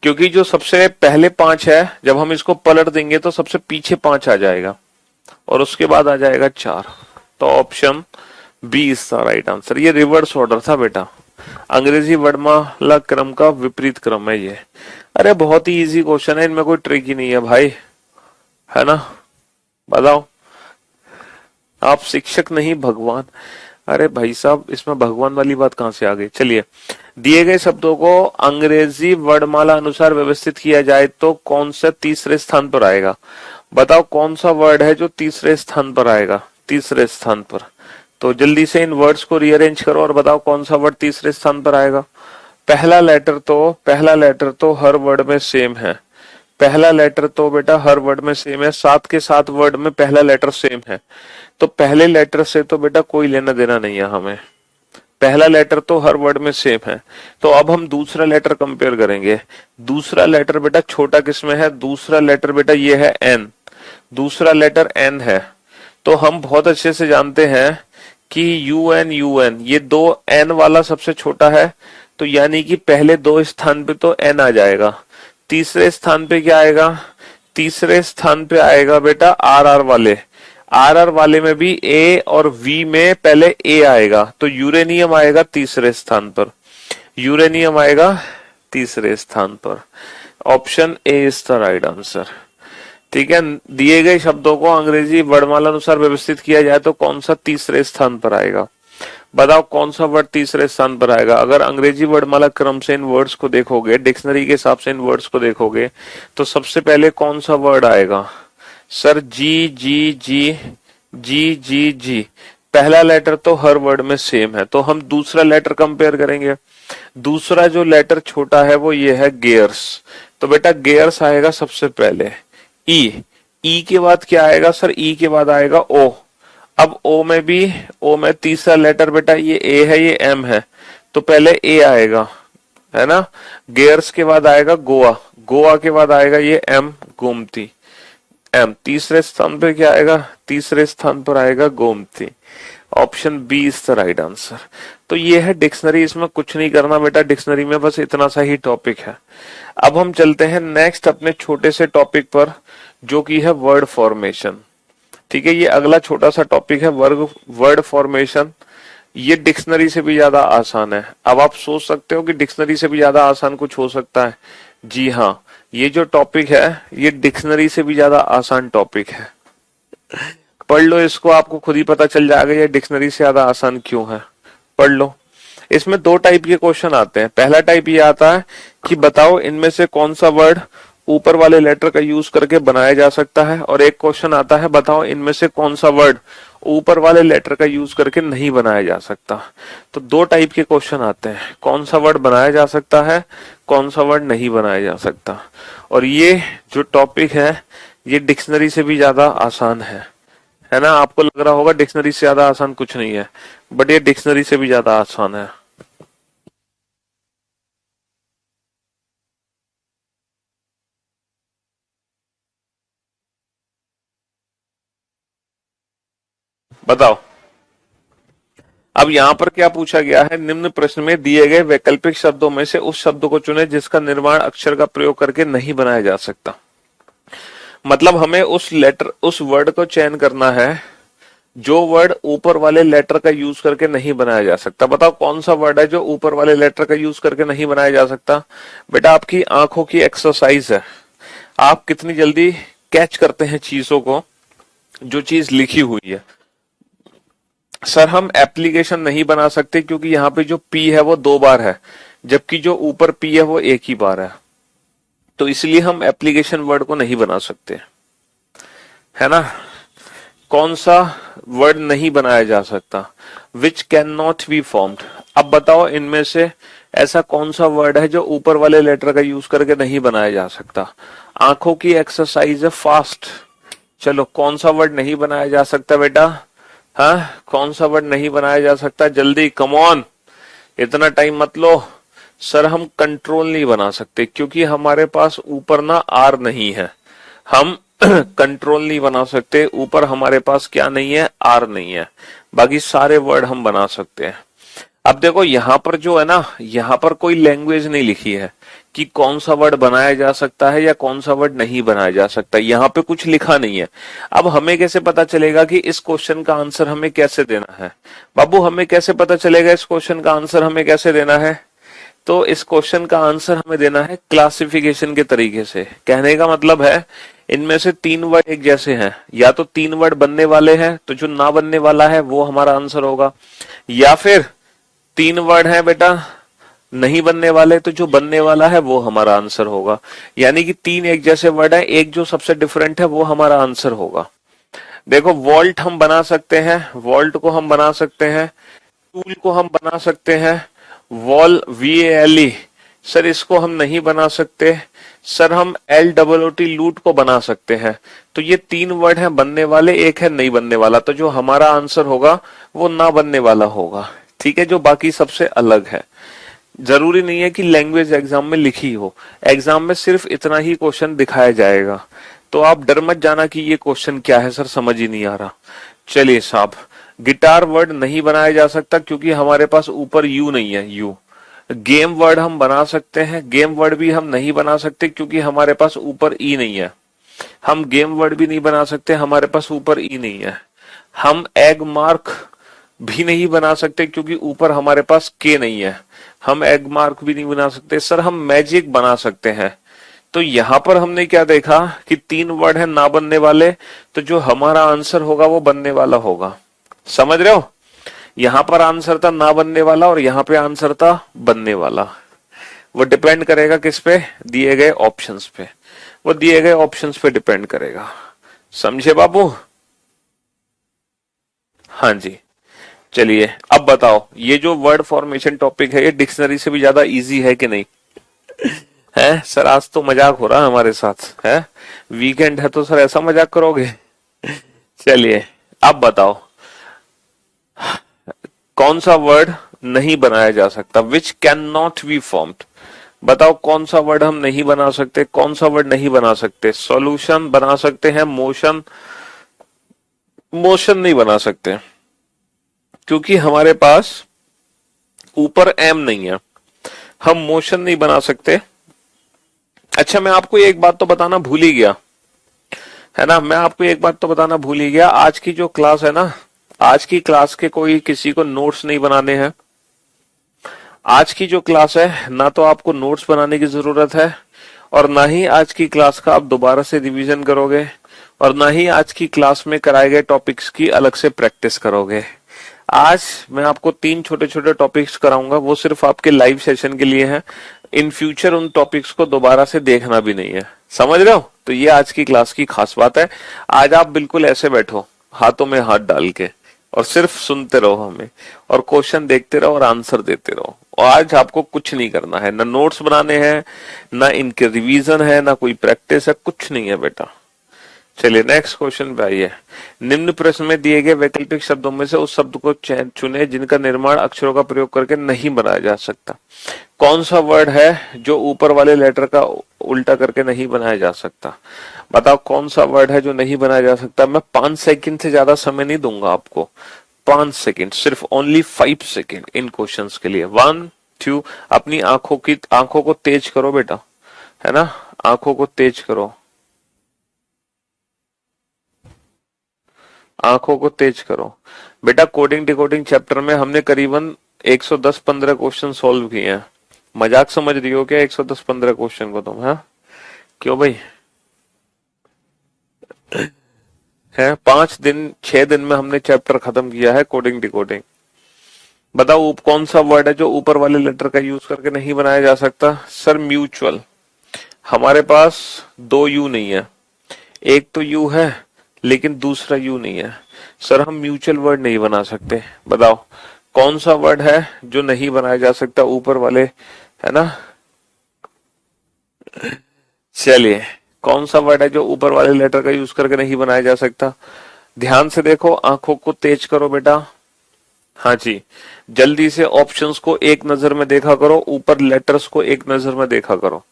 क्योंकि जो सबसे पहले 5 है, जब हम इसको पलट देंगे तो सबसे पीछे 5 आ जाएगा और उसके बाद आ जाएगा 4, तो option B is the right answer. ये रिवर्स ऑर्डर था बेटा, अंग्रेजी वर्णमाला क्रम का विपरीत क्रम है ये। अरे बहुत ही इजी क्वेश्चन है, इनमें कोई ट्रिक ही नहीं है भाई, है ना? बताओ, आप शिक्षक नहीं भगवान। अरे भाई साहब, इसमें भगवान वाली बात कहां से आ गई? चलिए, दिए गए शब्दों को अंग्रेजी वर्णमाला अनुसार व्यवस्थित किया जाए तो कौन सा तीसरे स्थान पर आएगा? बताओ कौन सा वर्ड है जो तीसरे स्थान पर आएगा, तीसरे स्थान पर। तो जल्दी से इन वर्ड्स को रीअरेंज करो और बताओ कौन सा वर्ड तीसरे स्थान पर आएगा। पहला लेटर तो हर वर्ड में सेम है, पहला लेटर तो बेटा हर वर्ड में सेम है, 7 के 7 वर्ड में पहला लेटर सेम है, तो पहले लेटर से तो बेटा कोई लेना देना नहीं है हमें, पहला लेटर तो हर वर्ड में सेम है। तो अब हम दूसरा लेटर कंपेयर करेंगे। दूसरा लेटर बेटा छोटा किसमें है? दूसरा लेटर बेटा ये है N, दूसरा लेटर N है। तो हम बहुत अच्छे से जानते हैं कि UN ये 2 N वाला सबसे छोटा है, तो यानी कि पहले 2 स्थान पे तो N आ जाएगा। तीसरे स्थान पे क्या आएगा? तीसरे स्थान पे आएगा बेटा RR वाले, RR वाले में भी A और V में पहले A आएगा, तो यूरेनियम आएगा तीसरे स्थान पर, यूरेनियम आएगा तीसरे स्थान पर। Option A is the right answer, ठीक है। दिए गए शब्दों को अंग्रेजी वर्णमाला अनुसार व्यवस्थित किया जाए तो कौन सा तीसरे स्थान पर आएगा? बताओ कौन सा वर्ड तीसरे स्थान पर आएगा? अगर अंग्रेजी वर्णमाला क्रम से इन वर्ड्स को देखोगे, डिक्शनरी के हिसाब से इन वर्ड्स को देखोगे, तो सबसे पहले कौन सा वर्ड आएगा? सर जी। पहला लेटर तो हर वर्ड में सेम है, तो हम दूसरा लेटर कंपेयर करेंगे। दूसरा जो लेटर छोटा है वो ये है गेयर्स, तो बेटा गेयर्स आएगा सबसे पहले। ई के बाद क्या आएगा? सर ई के बाद आएगा ओ। अब ओ में तीसरा लेटर बेटा ये ए है, ये एम है, तो पहले ए आएगा, है ना। गेयर्स के बाद आएगा गोवा, गोवा के बाद आएगा ये एम, गोमती, एम। तीसरे स्थान पे क्या आएगा? तीसरे स्थान पर आएगा Gomti. Option B is the right answer. तो ये है डिक्शनरी, इसमें कुछ नहीं करना बेटा, डिक्शनरी में बस इतना सा ही टॉपिक है। अब हम चलते हैं नेक्स्ट अपने छोटे से टॉपिक पर, जो कि है वर्ड फॉर्मेशन, ठीक है। ये अगला छोटा सा टॉपिक है वर्ड फॉर्मेशन। ये डिक्शनरी से भी ज्यादा आसान है। अब आप सोच सकते हो कि डिक्शनरी से भी ज्यादा आसान कुछ हो सकता है। जी हाँ, ये जो टॉपिक है ये डिक्शनरी से भी ज्यादा आसान टॉपिक है। पढ़ लो इसको, आपको खुद ही पता चल जाएगा ये डिक्शनरी से ज्यादा आसान क्यों है। पढ़ लो। इसमें 2 टाइप के क्वेश्चन आते हैं। पहला टाइप ये आता है कि बताओ इनमें से कौन सा वर्ड ऊपर वाले लेटर का यूज करके बनाया जा सकता है, और एक क्वेश्चन आता है बताओ इनमें से कौन सा वर्ड ऊपर वाले लेटर का यूज करके नहीं बनाया जा सकता। तो 2 टाइप के क्वेश्चन आते हैं, कौन सा वर्ड बनाया जा सकता है, कौन सा वर्ड नहीं बनाया जा सकता। और ये जो टॉपिक है ये डिक्शनरी से भी ज्यादा आसान है है ना। आपको लग रहा होगा डिक्शनरी से ज्यादा आसान कुछ नहीं है, बट ये डिक्शनरी से भी ज्यादा आसान है। बताओ अब यहाँ पर क्या पूछा गया है, निम्न प्रश्न में दिए गए वैकल्पिक शब्दों में से उस शब्द को चुने जिसका निर्माण अक्षर का प्रयोग करके नहीं बनाया जा सकता। मतलब हमें उस लेटर, उस वर्ड को चयन करना है जो वर्ड ऊपर वाले लेटर का यूज करके नहीं बनाया जा सकता। बताओ कौन सा वर्ड है जो ऊपर वाले लेटर का यूज करके नहीं बनाया जा सकता। बेटा आपकी आंखों की एक्सरसाइज है, आप कितनी जल्दी कैच करते हैं चीजों को, जो चीज लिखी हुई है। सर हम एप्लीकेशन नहीं बना सकते क्योंकि यहाँ पे जो पी है वो 2 बार है, जबकि जो ऊपर पी है वो 1 ही बार है, तो इसलिए हम एप्लीकेशन वर्ड को नहीं बना सकते, है ना। कौन सा वर्ड नहीं बनाया जा सकता, which can not be formed. अब बताओ इनमें से ऐसा कौन सा वर्ड है जो ऊपर वाले लेटर का यूज करके नहीं बनाया जा सकता। आंखों की एक्सरसाइज है फास्ट। चलो कौन सा वर्ड नहीं बनाया जा सकता बेटा, हाँ कौन सा वर्ड नहीं बनाया जा सकता, जल्दी कम ऑन, इतना टाइम मत लो। सर हम कंट्रोल नहीं बना सकते क्योंकि हमारे पास ऊपर ना आर नहीं है, हम कंट्रोल नहीं बना सकते, ऊपर हमारे पास क्या नहीं है, आर नहीं है। बाकी सारे वर्ड हम बना सकते हैं। अब देखो यहां पर जो है ना, यहां पर कोई लैंग्वेज नहीं लिखी है कि कौन सा वर्ड बनाया जा सकता है या कौन सा वर्ड नहीं बनाया जा सकता, यहाँ पे कुछ लिखा नहीं है। अब हमें कैसे पता चलेगा कि इस क्वेश्चन का आंसर हमें कैसे देना है। बाबू हमें कैसे पता चलेगा इस क्वेश्चन का आंसर हमें कैसे देना है। तो इस क्वेश्चन का आंसर हमें देना है क्लासिफिकेशन के तरीके से। कहने का मतलब है इनमें से 3 वर्ड एक जैसे हैं, या तो 3 वर्ड बनने वाले हैं तो जो ना बनने वाला है वो हमारा आंसर होगा, या फिर 3 वर्ड है बेटा नहीं बनने वाले तो जो बनने वाला है वो हमारा आंसर होगा। यानी कि 3 एक जैसे वर्ड है, एक जो सबसे डिफरेंट है वो हमारा आंसर होगा। देखो वॉल्ट हम बना सकते हैं, वॉल्ट को हम बना सकते हैं, टूल को हम बना सकते हैं, वॉल VALE सर इसको हम नहीं बना सकते। सर हम LOOT लूट को बना सकते हैं। तो ये 3 वर्ड हैं बनने वाले, एक है नहीं बनने वाला, तो जो हमारा आंसर होगा वो ना बनने वाला होगा, ठीक है, जो बाकी सबसे अलग है। जरूरी नहीं है कि लैंग्वेज एग्जाम में लिखी हो, एग्जाम में सिर्फ इतना ही क्वेश्चन दिखाया जाएगा, तो आप डर मत जाना कि ये क्वेश्चन क्या है सर समझ ही नहीं आ रहा। चलिए साहब, गिटार वर्ड नहीं बनाया जा सकता क्योंकि हमारे पास ऊपर यू नहीं है, यू। गेम वर्ड हम बना सकते हैं, गेम वर्ड भी हम नहीं बना सकते क्योंकि हमारे पास ऊपर ई नहीं है। हम गेम वर्ड भी नहीं बना सकते, हमारे पास ऊपर ई नहीं है। हम एग मार्क भी नहीं बना सकते क्योंकि ऊपर हमारे पास के नहीं है। हम एग मार्क भी नहीं बना सकते। सर हम मैजिक बना सकते हैं। तो यहां पर हमने क्या देखा कि 3 वर्ड है ना बनने वाले, तो जो हमारा आंसर होगा वो बनने वाला होगा। समझ रहे हो, यहां पर आंसर था ना बनने वाला और यहां पे आंसर था बनने वाला। वो डिपेंड करेगा किस पे, दिए गए ऑप्शंस पे, वो दिए गए ऑप्शंस पे डिपेंड करेगा। समझे बाबू, हाँ जी। चलिए अब बताओ ये जो वर्ड फॉर्मेशन टॉपिक है ये डिक्शनरी से भी ज्यादा इजी है कि नहीं है। सर आज तो मजाक हो रहा है हमारे साथ, है वीकेंड है तो सर ऐसा मजाक करोगे। चलिए अब बताओ कौन सा वर्ड नहीं बनाया जा सकता, which can not be formed. बताओ कौन सा वर्ड हम नहीं बना सकते, कौन सा वर्ड नहीं बना सकते। सॉल्यूशन बना सकते हैं, मोशन, मोशन नहीं बना सकते क्योंकि हमारे पास ऊपर एम नहीं है, हम मोशन नहीं बना सकते। अच्छा मैं आपको एक बात तो बताना भूल ही गया, है ना, मैं आपको एक बात तो बताना भूल ही गया। आज की जो क्लास है ना, आज की क्लास के कोई किसी को नोट्स नहीं बनाने हैं। आज की जो क्लास है ना तो आपको नोट्स बनाने की जरूरत है और ना ही आज की क्लास का आप दोबारा से रिवीजन करोगे और ना ही आज की क्लास में कराए गए टॉपिक्स की अलग से प्रैक्टिस करोगे। आज मैं आपको 3 छोटे छोटे टॉपिक्स कराऊंगा, वो सिर्फ आपके लाइव सेशन के लिए हैं। इन फ्यूचर उन टॉपिक्स को दोबारा से देखना भी नहीं है, समझ रहे हो। तो ये आज की क्लास की खास बात है। आज आप बिल्कुल ऐसे बैठो हाथों में हाथ डाल के और सिर्फ सुनते रहो हमें और क्वेश्चन देखते रहो और आंसर देते रहो। और आज आपको कुछ नहीं करना है, ना नोट्स बनाने हैं, ना इनके रिवीजन है, ना कोई प्रैक्टिस है, कुछ नहीं है बेटा। चलिए नेक्स्ट क्वेश्चन पे आइए। निम्न प्रश्न में दिए गए वैकल्पिक शब्दों में से उस शब्द को चुने जिनका निर्माण अक्षरों का प्रयोग करके नहीं बनाया जा सकता। कौन सा वर्ड है जो ऊपर वाले लेटर का उल्टा करके नहीं बनाया जा सकता? बताओ कौन सा वर्ड है जो नहीं बनाया जा सकता। मैं 5 सेकंड से ज्यादा समय नहीं दूंगा आपको, 5 सेकंड, सिर्फ ओनली 5 सेकंड इन क्वेश्चंस के लिए। 1 2, अपनी आंखों को तेज करो बेटा, है ना, आंखों को तेज करो, आंखों को तेज करो बेटा। कोडिंग डिकोडिंग चैप्टर में हमने करीबन 110-15 क्वेश्चन सॉल्व किए हैं। मजाक समझ रही हो क्या 110-15 क्वेश्चन को तुम? है क्यों भाई? है 5 दिन 6 दिन में हमने चैप्टर खत्म किया है कोडिंग डिकोडिंग। बताओ कौन सा वर्ड है जो ऊपर वाले लेटर का यूज करके नहीं बनाया जा सकता? Sir mutual. हमारे पास 2 यू नहीं है, एक तो यू है लेकिन दूसरा यू नहीं है। सर हम म्यूचुअल वर्ड नहीं बना सकते। बताओ कौन सा वर्ड है जो नहीं बनाया जा सकता ऊपर वाले, है ना? चलिए कौन सा वर्ड है जो ऊपर वाले लेटर का यूज करके नहीं बनाया जा सकता? ध्यान से देखो, आंखों को तेज करो बेटा। हाँ जी, जल्दी से ऑप्शंस को एक नजर में देखा करो, ऊपर लेटर्स को एक नजर में देखा करो।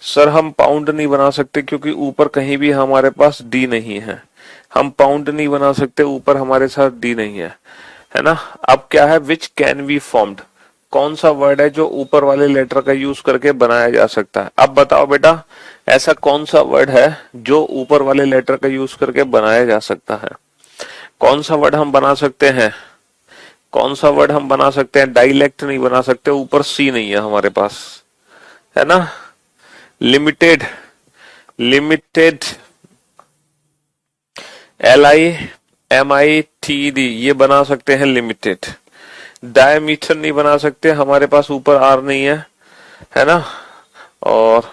सर हम पाउंड नहीं बना सकते क्योंकि ऊपर कहीं भी हमारे पास डी नहीं है। हम पाउंड नहीं बना सकते, ऊपर हमारे साथ डी नहीं है ना? अब क्या है, विच कैन बी फॉर्म्ड, कौन सा वर्ड है जो ऊपर वाले लेटर का यूज करके बनाया जा सकता है? अब बताओ बेटा ऐसा कौन सा वर्ड है जो ऊपर वाले लेटर का यूज करके बनाया जा सकता है? कौन सा वर्ड हम बना सकते हैं? कौन सा वर्ड हम बना सकते हैं? डायलेक्ट नहीं बना सकते, ऊपर सी नहीं है हमारे पास, है ना? लिमिटेड, लिमिटेड, LIMITED ये बना सकते हैं लिमिटेड। डायमीटर नहीं बना सकते, हमारे पास ऊपर आर नहीं है ना? और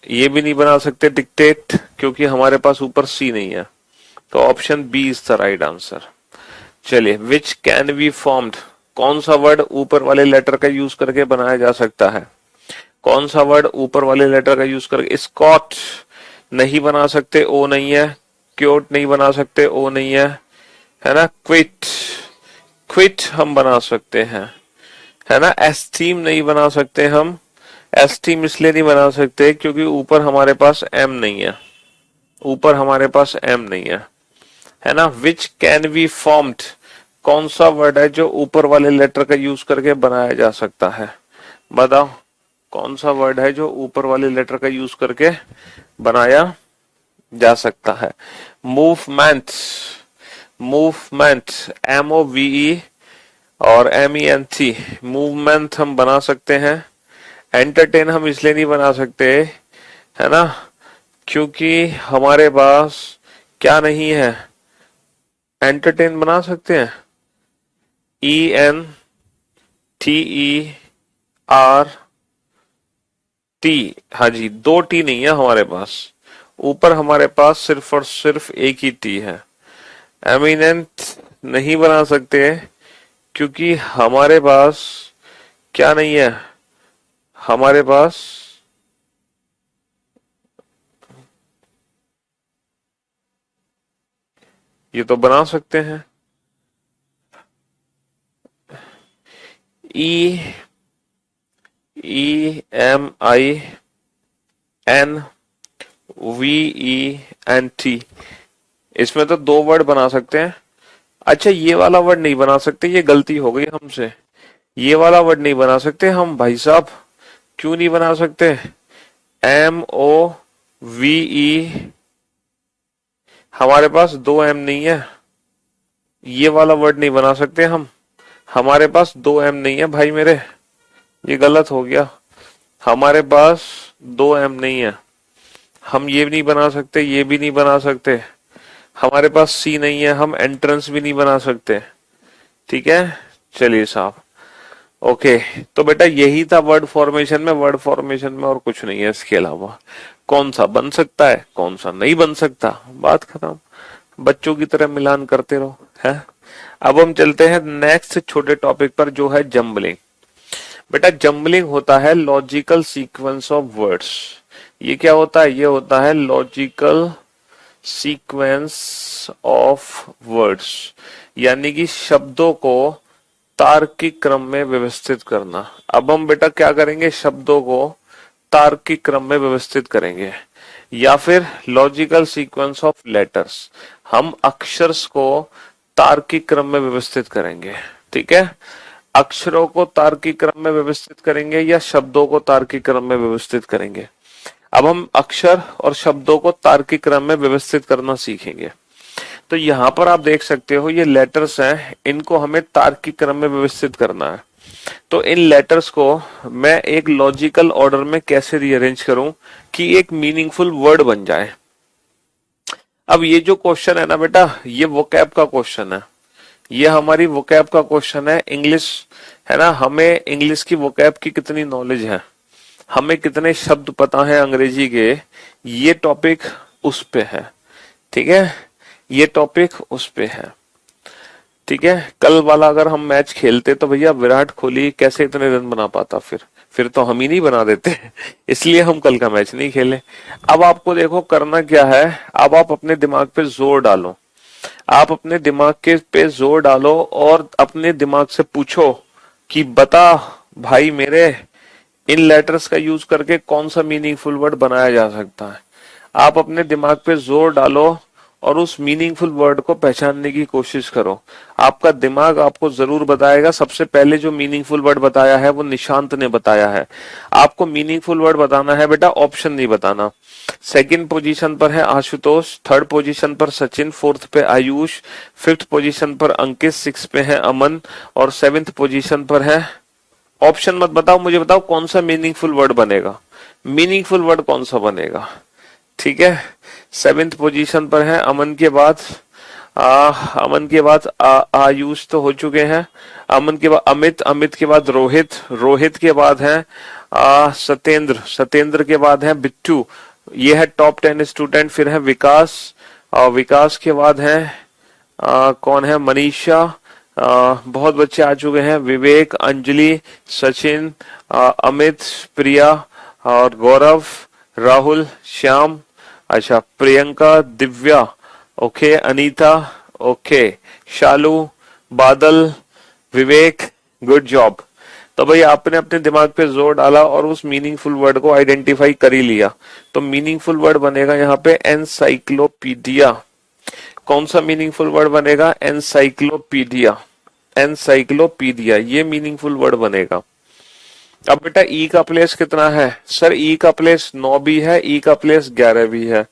ये भी नहीं बना सकते डिक्टेट क्योंकि हमारे पास ऊपर सी नहीं है। तो option B is the right answer. चलिए विच कैन बी फॉर्म्ड, कौन सा वर्ड ऊपर वाले लेटर का यूज करके बनाया जा सकता है? कौन सा वर्ड ऊपर वाले लेटर का यूज करके? स्कॉट नहीं बना सकते, ओ नहीं है। क्योट नहीं बना सकते, ओ नहीं है ना? क्विट, क्विट हम बना सकते हैं, है ना? एस्टीम नहीं बना सकते हम, एस्टीम इसलिए नहीं बना सकते क्योंकि ऊपर हमारे पास एम नहीं है, ऊपर हमारे पास एम नहीं है ना? विच कैन बी फॉर्म्ड, कौन सा वर्ड है जो ऊपर वाले लेटर का यूज करके बनाया जा सकता है? बताओ कौन सा वर्ड है जो ऊपर वाले लेटर का यूज करके बनाया जा सकता है? मूवमेंट, मूवमेंट, MOVE और MENT, मूवमेंट हम बना सकते हैं। एंटरटेन हम इसलिए नहीं बना सकते, है ना, क्योंकि हमारे पास क्या नहीं है? एंटरटेन बना सकते हैं, ENTERT, हाँ जी, 2 टी नहीं है हमारे पास, ऊपर हमारे पास सिर्फ और सिर्फ एक ही टी है। एमिनेंट नहीं बना सकते क्योंकि हमारे पास क्या नहीं है? हमारे पास ये तो बना सकते हैं, EMINVENT, इसमें तो 2 वर्ड बना सकते हैं। अच्छा ये वाला वर्ड नहीं बना सकते, ये गलती हो गई हमसे, ये वाला वर्ड नहीं बना सकते हम भाई साहब। क्यों नहीं बना सकते? MOVE, हमारे पास 2 M नहीं है, ये वाला वर्ड नहीं बना सकते हम, हमारे पास 2 M नहीं है भाई मेरे, ये गलत हो गया। हमारे पास 2 M नहीं है, हम ये भी नहीं बना सकते, ये भी नहीं बना सकते। हमारे पास सी नहीं है, हम एंट्रेंस भी नहीं बना सकते। ठीक है, चलिए साहब, ओके। तो बेटा यही था वर्ड फॉर्मेशन में, वर्ड फॉर्मेशन में और कुछ नहीं है इसके अलावा। कौन सा बन सकता है, कौन सा नहीं बन सकता, बात खत्म। बच्चों की तरह मिलान करते रहो, है। अब हम चलते हैं नेक्स्ट छोटे टॉपिक पर जो है जम्बलिंग। बेटा जम्बलिंग होता है लॉजिकल सीक्वेंस ऑफ वर्ड्स। ये क्या होता है? ये होता है लॉजिकल सीक्वेंस ऑफ वर्ड्स, यानी कि शब्दों को तार्किक क्रम में व्यवस्थित करना। अब हम बेटा क्या करेंगे, शब्दों को तार्किक क्रम में व्यवस्थित करेंगे, या फिर लॉजिकल सीक्वेंस ऑफ लेटर्स, हम अक्षर्स को तार्किक क्रम में व्यवस्थित करेंगे। ठीक है, अक्षरों को तार्किक क्रम में व्यवस्थित करेंगे या शब्दों को तार्किक क्रम में व्यवस्थित करेंगे। अब हम अक्षर और शब्दों को तार्किक क्रम में व्यवस्थित करना सीखेंगे। तो यहाँ पर आप देख सकते हो ये लेटर्स हैं, इनको हमें तार्किक क्रम में व्यवस्थित करना है। तो इन लेटर्स को मैं एक लॉजिकल ऑर्डर में कैसे रीअरेंज करूं कि एक मीनिंगफुल वर्ड बन जाए। अब ये जो क्वेश्चन है ना बेटा, ये वोकैब का क्वेश्चन है, ये हमारी वोकैब का क्वेश्चन है। इंग्लिश है ना, हमें इंग्लिश की वोकैब की कितनी नॉलेज है, हमें कितने शब्द पता है अंग्रेजी के, ये टॉपिक उस पे है। ठीक है, ये टॉपिक उस पे है। ठीक है, कल वाला अगर हम मैच खेलते तो भैया विराट कोहली कैसे इतने रन बना पाता, फिर तो हम ही नहीं बना देते इसलिए हम कल का मैच नहीं खेले। अब आपको देखो करना क्या है, अब आप अपने दिमाग पे जोर डालो, आप अपने दिमाग के पे जोर डालो और अपने दिमाग से पूछो कि बता भाई मेरे, इन लेटर्स का यूज करके कौन सा मीनिंगफुल वर्ड बनाया जा सकता है। आप अपने दिमाग पे जोर डालो और उस मीनिंगफुल वर्ड को पहचानने की कोशिश करो। आपका दिमाग आपको जरूर बताएगा। सबसे पहले जो मीनिंगफुल वर्ड बताया है वो निशांत ने बताया है। आपको मीनिंगफुल वर्ड बताना है बेटा, ऑप्शन नहीं बताना। सेकंड पोजीशन पर है आशुतोष, थर्ड पोजीशन पर सचिन, फोर्थ पे आयुष, फिफ्थ पोजीशन पर अंकित, सिक्स पे है अमन और सेवेंथ पोजीशन पर है। ऑप्शन मत बताओ, मुझे बताओ कौन सा मीनिंगफुल वर्ड बनेगा, मीनिंगफुल वर्ड कौन सा बनेगा। ठीक है, सेवेंथ पोजीशन पर है अमन के बाद अमन के बाद आयुष तो हो चुके हैं, अमन के बाद अमित, अमित के बाद रोहित, रोहित के बाद है सत्येंद्र, सत्येंद्र के बाद है बिट्टू, ये है टॉप 10 स्टूडेंट। फिर है विकास, विकास के बाद है कौन है, मनीषा, बहुत बच्चे आ चुके हैं, विवेक, अंजलि, सचिन, अमित, प्रिया और गौरव, राहुल, श्याम, अच्छा प्रियंका, दिव्या, ओके, अनीता, ओके, शालू, बादल, विवेक, गुड जॉब। तो भाई आपने अपने दिमाग पे जोर डाला और उस मीनिंगफुल वर्ड को आइडेंटिफाई कर ही लिया। तो मीनिंगफुल वर्ड बनेगा यहाँ पे एनसाइक्लोपीडिया। कौन सा मीनिंगफुल वर्ड बनेगा, एनसाइक्लोपीडिया, एनसाइक्लोपीडिया, ये मीनिंगफुल वर्ड बनेगा। अब बेटा ई का प्लेस कितना है, सर ई का प्लेस 9 भी है, ई का प्लेस 11 भी है।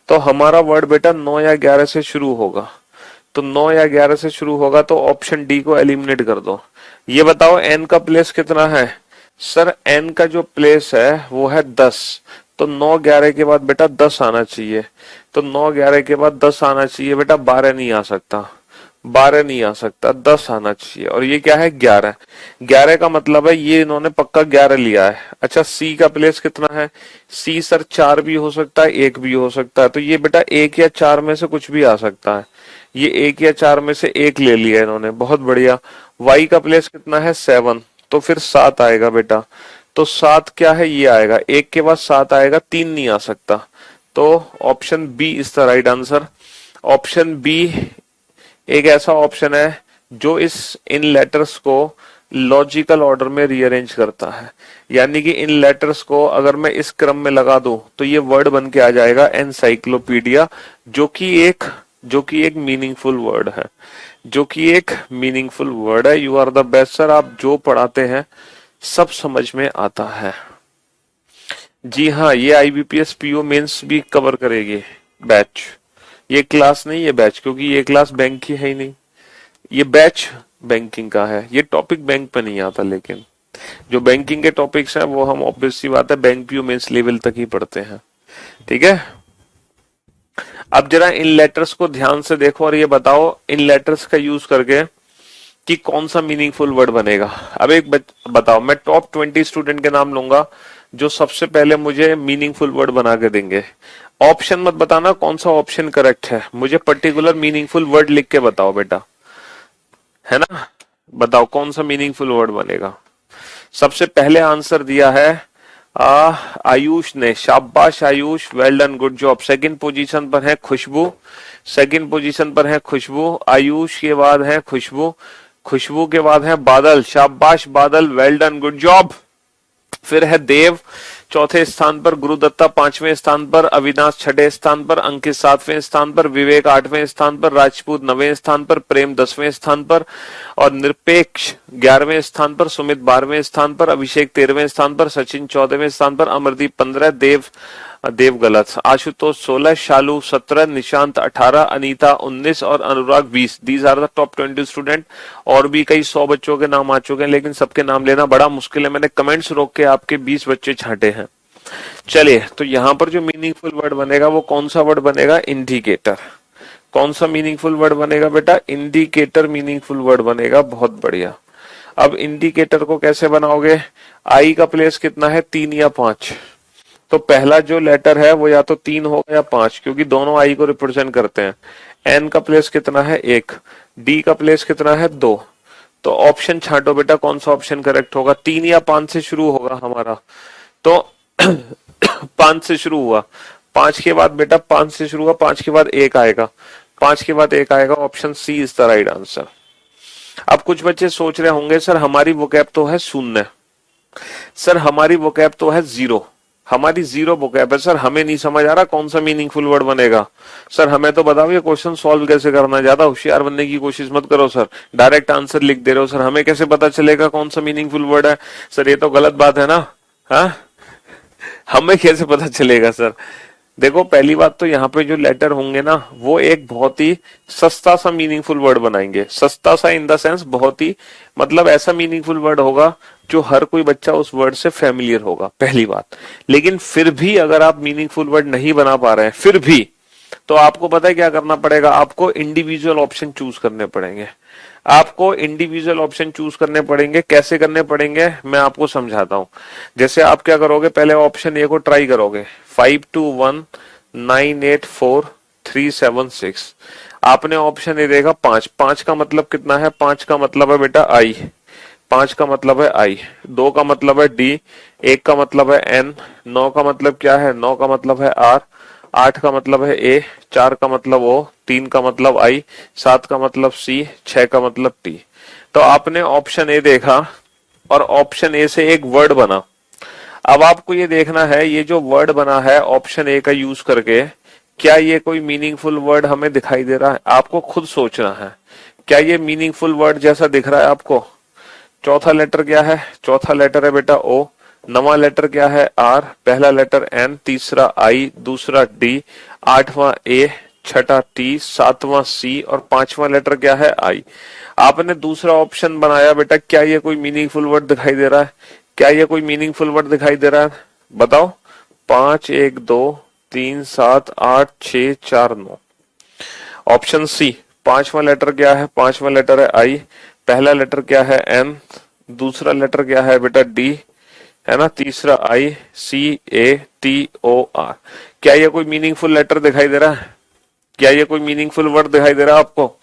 तो हमारा वर्ड बेटा 9 या 11 से शुरू होगा। तो 9 या 11 से शुरू होगा तो ऑप्शन डी को एलिमिनेट कर दो। ये बताओ एन का प्लेस कितना है, सर एन का जो प्लेस है वो है 10। तो 9 11 के बाद बेटा 10 आना चाहिए। तो 9 11 के बाद 10 आना चाहिए बेटा, 12 नहीं आ सकता, 12 नहीं आ सकता, 10 आना चाहिए। और ये क्या है 11, 11 का मतलब है ये इन्होंने पक्का 11 लिया है। अच्छा सी का प्लेस कितना है, सी सर 4 भी हो सकता है, 1 भी हो सकता है। तो ये बेटा 1 या 4 में से कुछ भी आ सकता है, ये 1 या 4 में से 1 ले लिया इन्होंने, बहुत बढ़िया। वाई का प्लेस कितना है 7, तो फिर 7 आएगा बेटा। तो 7 क्या है, ये आएगा, 1 के बाद 7 आएगा, 3 नहीं आ सकता। तो option B is the right answer. Option B एक ऐसा ऑप्शन है जो इन लेटर्स को लॉजिकल ऑर्डर में रीअरेंज करता है। यानी कि इन लेटर्स को अगर मैं इस क्रम में लगा दूं तो ये वर्ड बन के आ जाएगा एनसाइक्लोपीडिया, जो कि एक मीनिंगफुल वर्ड है, जो कि एक मीनिंगफुल वर्ड है। You are the best sir, आप जो पढ़ाते हैं सब समझ में आता है। जी हाँ, ये आईबीपीएस पीओ मेंस भी कवर करेगी बैच, ये क्लास नहीं है बैच, क्योंकि ये क्लास बैंक की है ही नहीं, ये बैच बैंकिंग का है। ये टॉपिक बैंक पे नहीं आता, लेकिन जो बैंकिंग के टॉपिक्स हैं वो हम ऑब्वियस सी बात है बैंक पीओ मेंस लेवल तक ही पढ़ते हैं। ठीक है, अब जरा इन लेटर्स को ध्यान से देखो और ये बताओ इन लेटर्स का यूज करके कि कौन सा मीनिंगफुल वर्ड बनेगा। अब एक बताओ, मैं टॉप 20 स्टूडेंट के नाम लूंगा जो सबसे पहले मुझे मीनिंगफुल वर्ड बना के देंगे। ऑप्शन मत बताना कौन सा ऑप्शन करेक्ट है, मुझे पर्टिकुलर मीनिंगफुल वर्ड लिख के बताओ बेटा, है ना। बताओ कौन सा मीनिंगफुल वर्ड बनेगा। सबसे पहले आंसर दिया है आयुष ने, शाबाश Ayush, well done, good job. Second position पर है खुशबू, सेकंड पोजीशन पर है खुशबू। आयुष के बाद है खुशबू, खुशबू के बाद है बादल, शाबाश बादल, वेल डन, गुड जॉब। फिर है देव चौथे स्थान पर, गुरुदत्ता पांचवें स्थान पर, अविनाश छठे स्थान पर, अंकित सातवें स्थान पर, विवेक आठवें स्थान पर, राजपूत नवें स्थान पर, प्रेम 10वें स्थान पर और निरपेक्ष 11वें स्थान पर, सुमित 12वें स्थान पर, अभिषेक 13वें स्थान पर, सचिन 14वें स्थान पर, अमरदीप 15, देव गलत, आशुतोष 16, शालू 17, निशांत 18, अनीता 19 और Anurag 20। These are the top 20 student. और भी कई 100 बच्चों के नाम आ चुके हैं, लेकिन सबके नाम लेना बड़ा मुश्किल है। मैंने कमेंट्स रोक के आपके 20 बच्चे छांटे हैं। चलिए, तो यहां पर जो मीनिंगफुल वर्ड बनेगा वो कौन सा वर्ड बनेगा? इंडिकेटर। कौन सा मीनिंगफुल वर्ड बनेगा बेटा? इंडिकेटर मीनिंगफुल वर्ड बनेगा। बहुत बढ़िया। अब इंडिकेटर को कैसे बनाओगे? आई का प्लेस कितना है? 3 या 5। तो पहला जो लेटर है वो या तो 3 होगा या 5, क्योंकि दोनों आई को रिप्रेजेंट करते हैं। एन का प्लेस कितना है? 1। डी का प्लेस कितना है? 2। तो ऑप्शन छांटो बेटा, कौन सा ऑप्शन करेक्ट होगा? 3 या 5 से शुरू होगा हमारा, तो 5 से शुरू हुआ। 5 के बाद बेटा 5 से शुरू हुआ, 5 के बाद 1 आएगा, 5 के बाद 1 आएगा। Option C is the right answer. अब कुछ बच्चे सोच रहे होंगे सर हमारी वोकैब तो है शून्य, सर हमारी वोकैब तो है 0, हमारी 0 वोकैब है सर, हमें नहीं समझ आ रहा कौन सा मीनिंगफुल वर्ड बनेगा। सर हमें तो बताओ ये क्वेश्चन सॉल्व कैसे करना है, ज्यादा होशियार बनने की कोशिश मत करो सर, डायरेक्ट आंसर लिख दे रहे हो। सर हमें कैसे पता चलेगा कौन सा मीनिंगफुल वर्ड है? सर ये तो गलत बात है ना। हाँ, हमें कैसे पता चलेगा सर? देखो, पहली बात तो यहाँ पे जो लेटर होंगे ना वो एक बहुत ही सस्ता सा मीनिंगफुल वर्ड बनाएंगे। सस्ता सा इन द सेंस बहुत ही, मतलब ऐसा मीनिंगफुल वर्ड होगा जो हर कोई बच्चा उस वर्ड से फेमिलियर होगा, पहली बात। लेकिन फिर भी अगर आप मीनिंगफुल वर्ड नहीं बना पा रहे हैं फिर भी, तो आपको पता है क्या करना पड़ेगा? आपको इंडिविजुअल ऑप्शन चूज करने पड़ेंगे। आपको इंडिविजुअल ऑप्शन चूज करने पड़ेंगे। कैसे करने पड़ेंगे मैं आपको समझाता हूं। जैसे आप क्या करोगे, पहले ऑप्शन ए को ट्राई करोगे, 521984 376। आपने ऑप्शन ए देखा 5, 5 का मतलब कितना है? 5 का मतलब है बेटा आई, 5 का मतलब है आई, 2 का मतलब है डी, 1 का मतलब है एन, 9 का मतलब क्या है? 9 का मतलब है आर, 8 का मतलब है ए, 4 का मतलब ओ, 3 का मतलब आई, 7 का मतलब सी, 6 का मतलब टी। तो आपने ऑप्शन ए देखा और ऑप्शन ए से एक वर्ड बना। अब आपको ये देखना है ये जो वर्ड बना है ऑप्शन ए का यूज करके, क्या ये कोई मीनिंगफुल वर्ड हमें दिखाई दे रहा है? आपको खुद सोचना है, क्या ये मीनिंगफुल वर्ड जैसा दिख रहा है आपको? चौथा लेटर क्या है? चौथा लेटर है बेटा ओ, नवा लेटर क्या है? आर, पहला लेटर एन, तीसरा आई, दूसरा डी, आठवां ए, छठा टी, सातवां सी और पांचवा लेटर क्या है? आई। आपने दूसरा ऑप्शन बनाया बेटा, क्या ये कोई मीनिंगफुल वर्ड दिखाई दे रहा है? क्या ये कोई मीनिंगफुल वर्ड दिखाई दे रहा है? बताओ। 5 1 2 3 7 8 6 4 9। Option C. पांचवा लेटर क्या है? पांचवा लेटर है आई, पहला लेटर क्या है? एन, दूसरा लेटर क्या है बेटा? डी, है ना, तीसरा आई, सी ए टी ओ आर। क्या ये कोई मीनिंगफुल लेटर दिखाई दे रहा है? क्या ये कोई मीनिंगफुल वर्ड दिखाई दे रहा है आपको?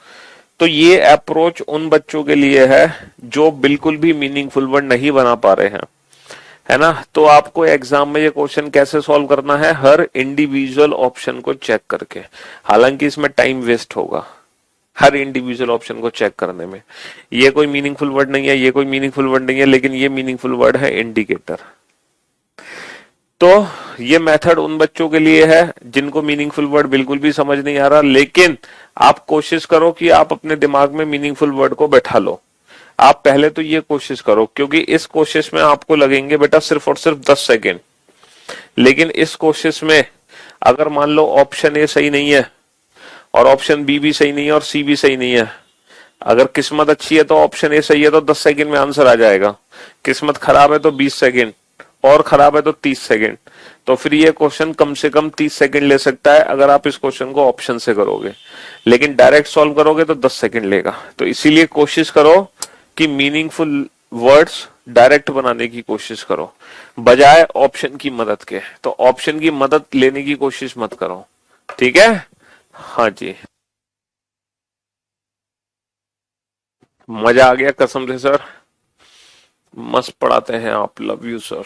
तो ये अप्रोच उन बच्चों के लिए है जो बिल्कुल भी मीनिंगफुल वर्ड नहीं बना पा रहे हैं, है ना। तो आपको एग्जाम में ये क्वेश्चन कैसे सॉल्व करना है? हर इंडिविजुअल ऑप्शन को चेक करके, हालांकि इसमें टाइम वेस्ट होगा हर इंडिविजुअल ऑप्शन को चेक करने में। ये कोई मीनिंगफुल वर्ड नहीं है, ये कोई मीनिंगफुल वर्ड नहीं है, लेकिन ये मीनिंगफुल वर्ड है इंडिकेटर। तो ये मेथड उन बच्चों के लिए है जिनको मीनिंगफुल वर्ड बिल्कुल भी समझ नहीं आ रहा, लेकिन आप कोशिश करो कि आप अपने दिमाग में मीनिंगफुल वर्ड को बैठा लो। आप पहले तो ये कोशिश करो, क्योंकि इस कोशिश में आपको लगेंगे बेटा सिर्फ और सिर्फ 10 सेकेंड। लेकिन इस कोशिश में अगर मान लो ऑप्शन ए सही नहीं है और ऑप्शन बी भी सही नहीं है और सी भी सही नहीं है, अगर किस्मत अच्छी है तो ऑप्शन ए सही है तो 10 सेकंड में आंसर आ जाएगा, किस्मत खराब है तो 20 सेकंड, और खराब है तो 30 सेकंड। तो फिर ये क्वेश्चन कम से कम 30 सेकंड ले सकता है अगर आप इस क्वेश्चन को ऑप्शन से करोगे, लेकिन डायरेक्ट सॉल्व करोगे तो 10 सेकंड लेगा। तो इसीलिए कोशिश करो कि मीनिंगफुल वर्ड्स डायरेक्ट बनाने की कोशिश करो बजाय ऑप्शन की मदद के। तो ऑप्शन की मदद लेने की कोशिश मत करो, ठीक है? हाँ जी, मजा आ गया कसम से सर, मस्त पढ़ाते हैं आप, लव यू सर।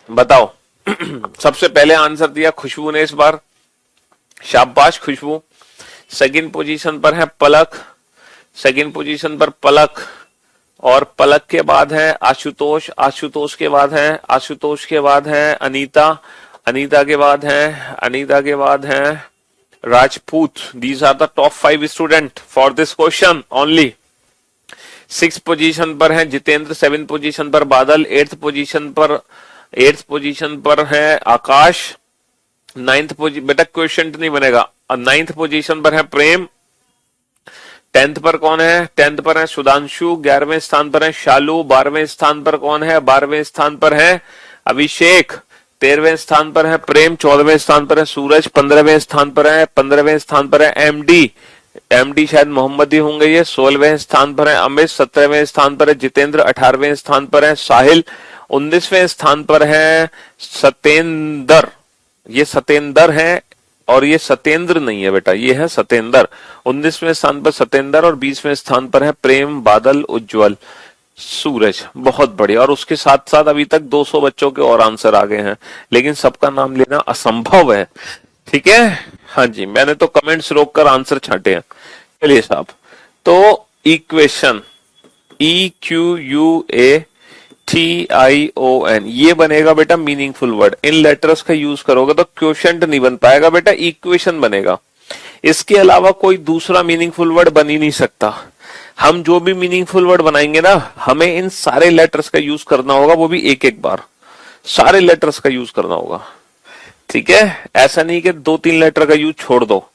बताओ। सबसे पहले आंसर दिया खुशबू ने इस बार, शाबाश खुशबू। सेकंड पोजीशन पर है पलक, सेकंड पोजीशन पर पलक, और पलक के बाद है आशुतोष, आशुतोष के बाद है, आशुतोष के बाद है अनीता, अनीता के बाद है, अनीता के बाद है Rajput. These are the top 5 student for this question only. Six position पर है जितेंद्र, सेवन पोजीशन पर बादल, एट्थ पोजीशन पर है आकाश, नाइन्थ पोजीशन, बेटा क्वेश्चन नहीं बनेगा, नाइन्थ पोजीशन पर है प्रेम, टेंथ पर कौन है, टेंथ पर है सुधांशु, 11वें स्थान पर है शालू, 12वें स्थान पर कौन है, 12वें स्थान पर है अभिषेक, 13वें स्थान पर है प्रेम, 14वें स्थान पर है सूरज, 15वें स्थान पर है एमडी, एमडी शायद मोहम्मद ही होंगे ये, 16वें स्थान पर है अमित, 17वें स्थान पर है जितेंद्र, 18वें स्थान पर है साहिल, 19वें स्थान पर है सतेंद्र, ये सतेंद्र है और ये सतेंद्र नहीं है बेटा, ये है सतेंद्र। 19वें स्थान पर सतेंद्र और 20वें स्थान पर है प्रेम, बादल, उज्जवल, सूरज। बहुत बढ़िया। और उसके साथ साथ अभी तक 200 बच्चों के और आंसर आ गए हैं, लेकिन सबका नाम लेना असंभव है। ठीक है, हाँ जी, मैंने तो कमेंट्स रोककर आंसर छांटे हैं। चलिए साहब, तो इक्वेशन EQUATION ये बनेगा बेटा मीनिंगफुल वर्ड। इन लेटर्स का यूज करोगे तो क्वोशंट नहीं बन पाएगा बेटा, इक्वेशन बनेगा। इसके अलावा कोई दूसरा मीनिंगफुल वर्ड बन ही नहीं सकता। हम जो भी मीनिंगफुल वर्ड बनाएंगे ना, हमें इन सारे लेटर्स का यूज करना होगा, वो भी एक एक बार, सारे लेटर्स का यूज करना होगा। ठीक है, ऐसा नहीं कि 2-3 लेटर का यूज छोड़ दो,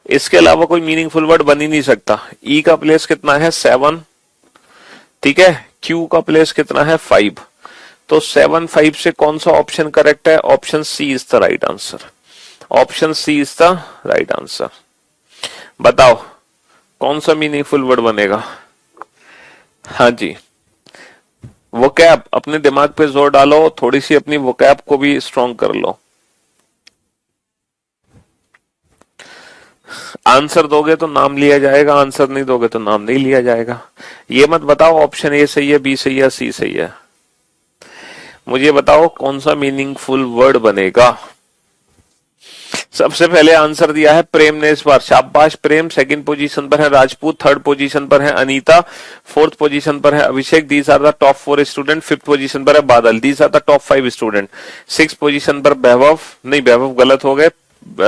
इसके अलावा कोई मीनिंगफुल वर्ड बन ही नहीं सकता। ई का प्लेस कितना है 7, ठीक है, क्यू का प्लेस कितना है 5, तो 7 5 से कौन सा ऑप्शन करेक्ट है, option C is the right answer, option C is the right answer. बताओ कौन सा मीनिंगफुल वर्ड बनेगा। हाँ जी, वोकैब, अपने दिमाग पे जोर डालो, थोड़ी सी अपनी वोकैब को भी स्ट्रॉन्ग कर लो। आंसर दोगे तो नाम लिया जाएगा, आंसर नहीं दोगे तो नाम नहीं लिया जाएगा। ये मत बताओ ऑप्शन ए सही है, बी सही है, सी सही है। मुझे बताओ कौन सा मीनिंगफुल वर्ड बनेगा। सबसे पहले आंसर दिया है प्रेम ने इस बार, शाबाश प्रेम। सेकंड पोजीशन पर है राजपूत, थर्ड पोजीशन पर है अनीता, फोर्थ पोजीशन पर है Abhishek, these are the top 4 student. Fifth position पर है Badal, these are the top 5 student. Six position पर वैभव, नहीं वैभव गलत हो गए,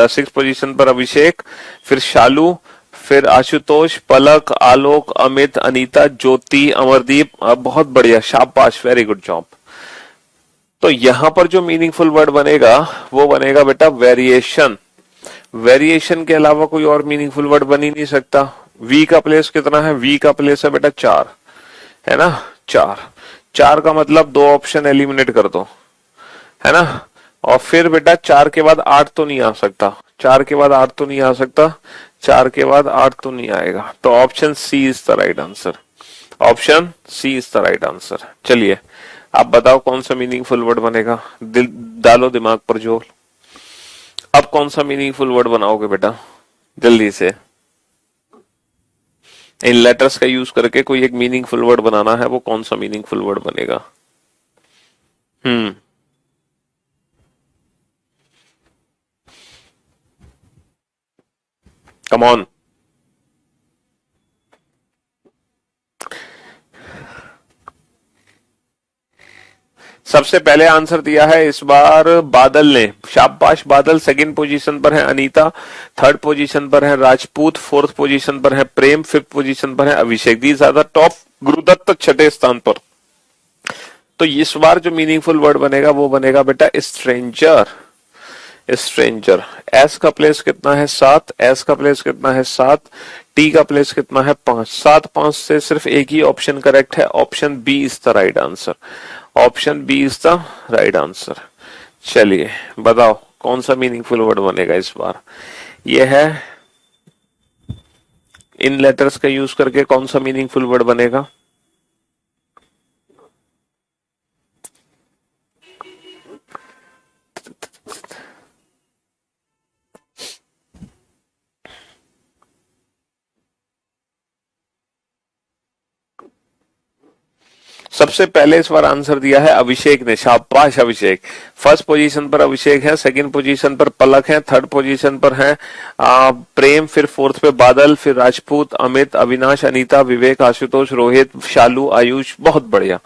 सिक्स पोजीशन पर अभिषेक, फिर शालू, फिर आशुतोष, पलक, आलोक, अमित, अनीता, ज्योति, अमरदीप। बहुत बढ़िया, शाबाश, वेरी गुड जॉब। तो यहां पर जो मीनिंगफुल वर्ड बनेगा वो बनेगा बेटा वेरिएशन। वेरिएशन के अलावा कोई और मीनिंगफुल वर्ड बन ही नहीं सकता। वी का प्लेस कितना है, वी का प्लेस है बेटा 4, है ना, 4, 4 का मतलब 2 ऑप्शन एलिमिनेट कर दो, है ना। और फिर बेटा 4 के बाद 8 तो नहीं आ सकता, 4 के बाद 8 तो नहीं आ सकता, 4 के बाद 8 तो नहीं आएगा, तो option C is the right answer, option C is the right answer. चलिए आप बताओ कौन सा मीनिंगफुल वर्ड बनेगा, डालो दिमाग पर जोर। अब कौन सा मीनिंगफुल वर्ड बनाओगे बेटा, जल्दी से। इन लेटर्स का यूज करके कोई एक मीनिंगफुल वर्ड बनाना है, वो कौन सा मीनिंगफुल वर्ड बनेगा। हम्म, कम ऑन। सबसे पहले आंसर दिया है इस बार बादल ने, शाबाश बादल। सेकंड पोजीशन पर है अनीता, थर्ड पोजीशन पर है राजपूत, फोर्थ पोजीशन पर है प्रेम, फिफ्थ पोजीशन पर है Abhishek. These are the top. Gurudutt छठे स्थान पर। तो इस बार जो मीनिंगफुल वर्ड बनेगा वो बनेगा बेटा स्ट्रेंजर, स्ट्रेंजर। एस का प्लेस कितना है 7, एस का प्लेस कितना है 7, टी का प्लेस कितना है 5, 7 5 से सिर्फ एक ही ऑप्शन करेक्ट है, option B is the right answer, option B is the right answer. चलिए बताओ कौन सा मीनिंगफुल वर्ड बनेगा इस बार। यह है इन लेटर्स का यूज करके कौन सा मीनिंगफुल वर्ड बनेगा। सबसे पहले इस बार आंसर दिया है अभिषेक ने, शाबाश अभिषेक। फर्स्ट पोजीशन पर अभिषेक है, सेकंड पोजीशन पर पलक है, थर्ड पोजीशन पर है प्रेम, फिर फोर्थ पे बादल, फिर राजपूत, अमित, अविनाश, अनीता, विवेक, आशुतोष, रोहित, शालू, आयुष। बहुत बढ़िया।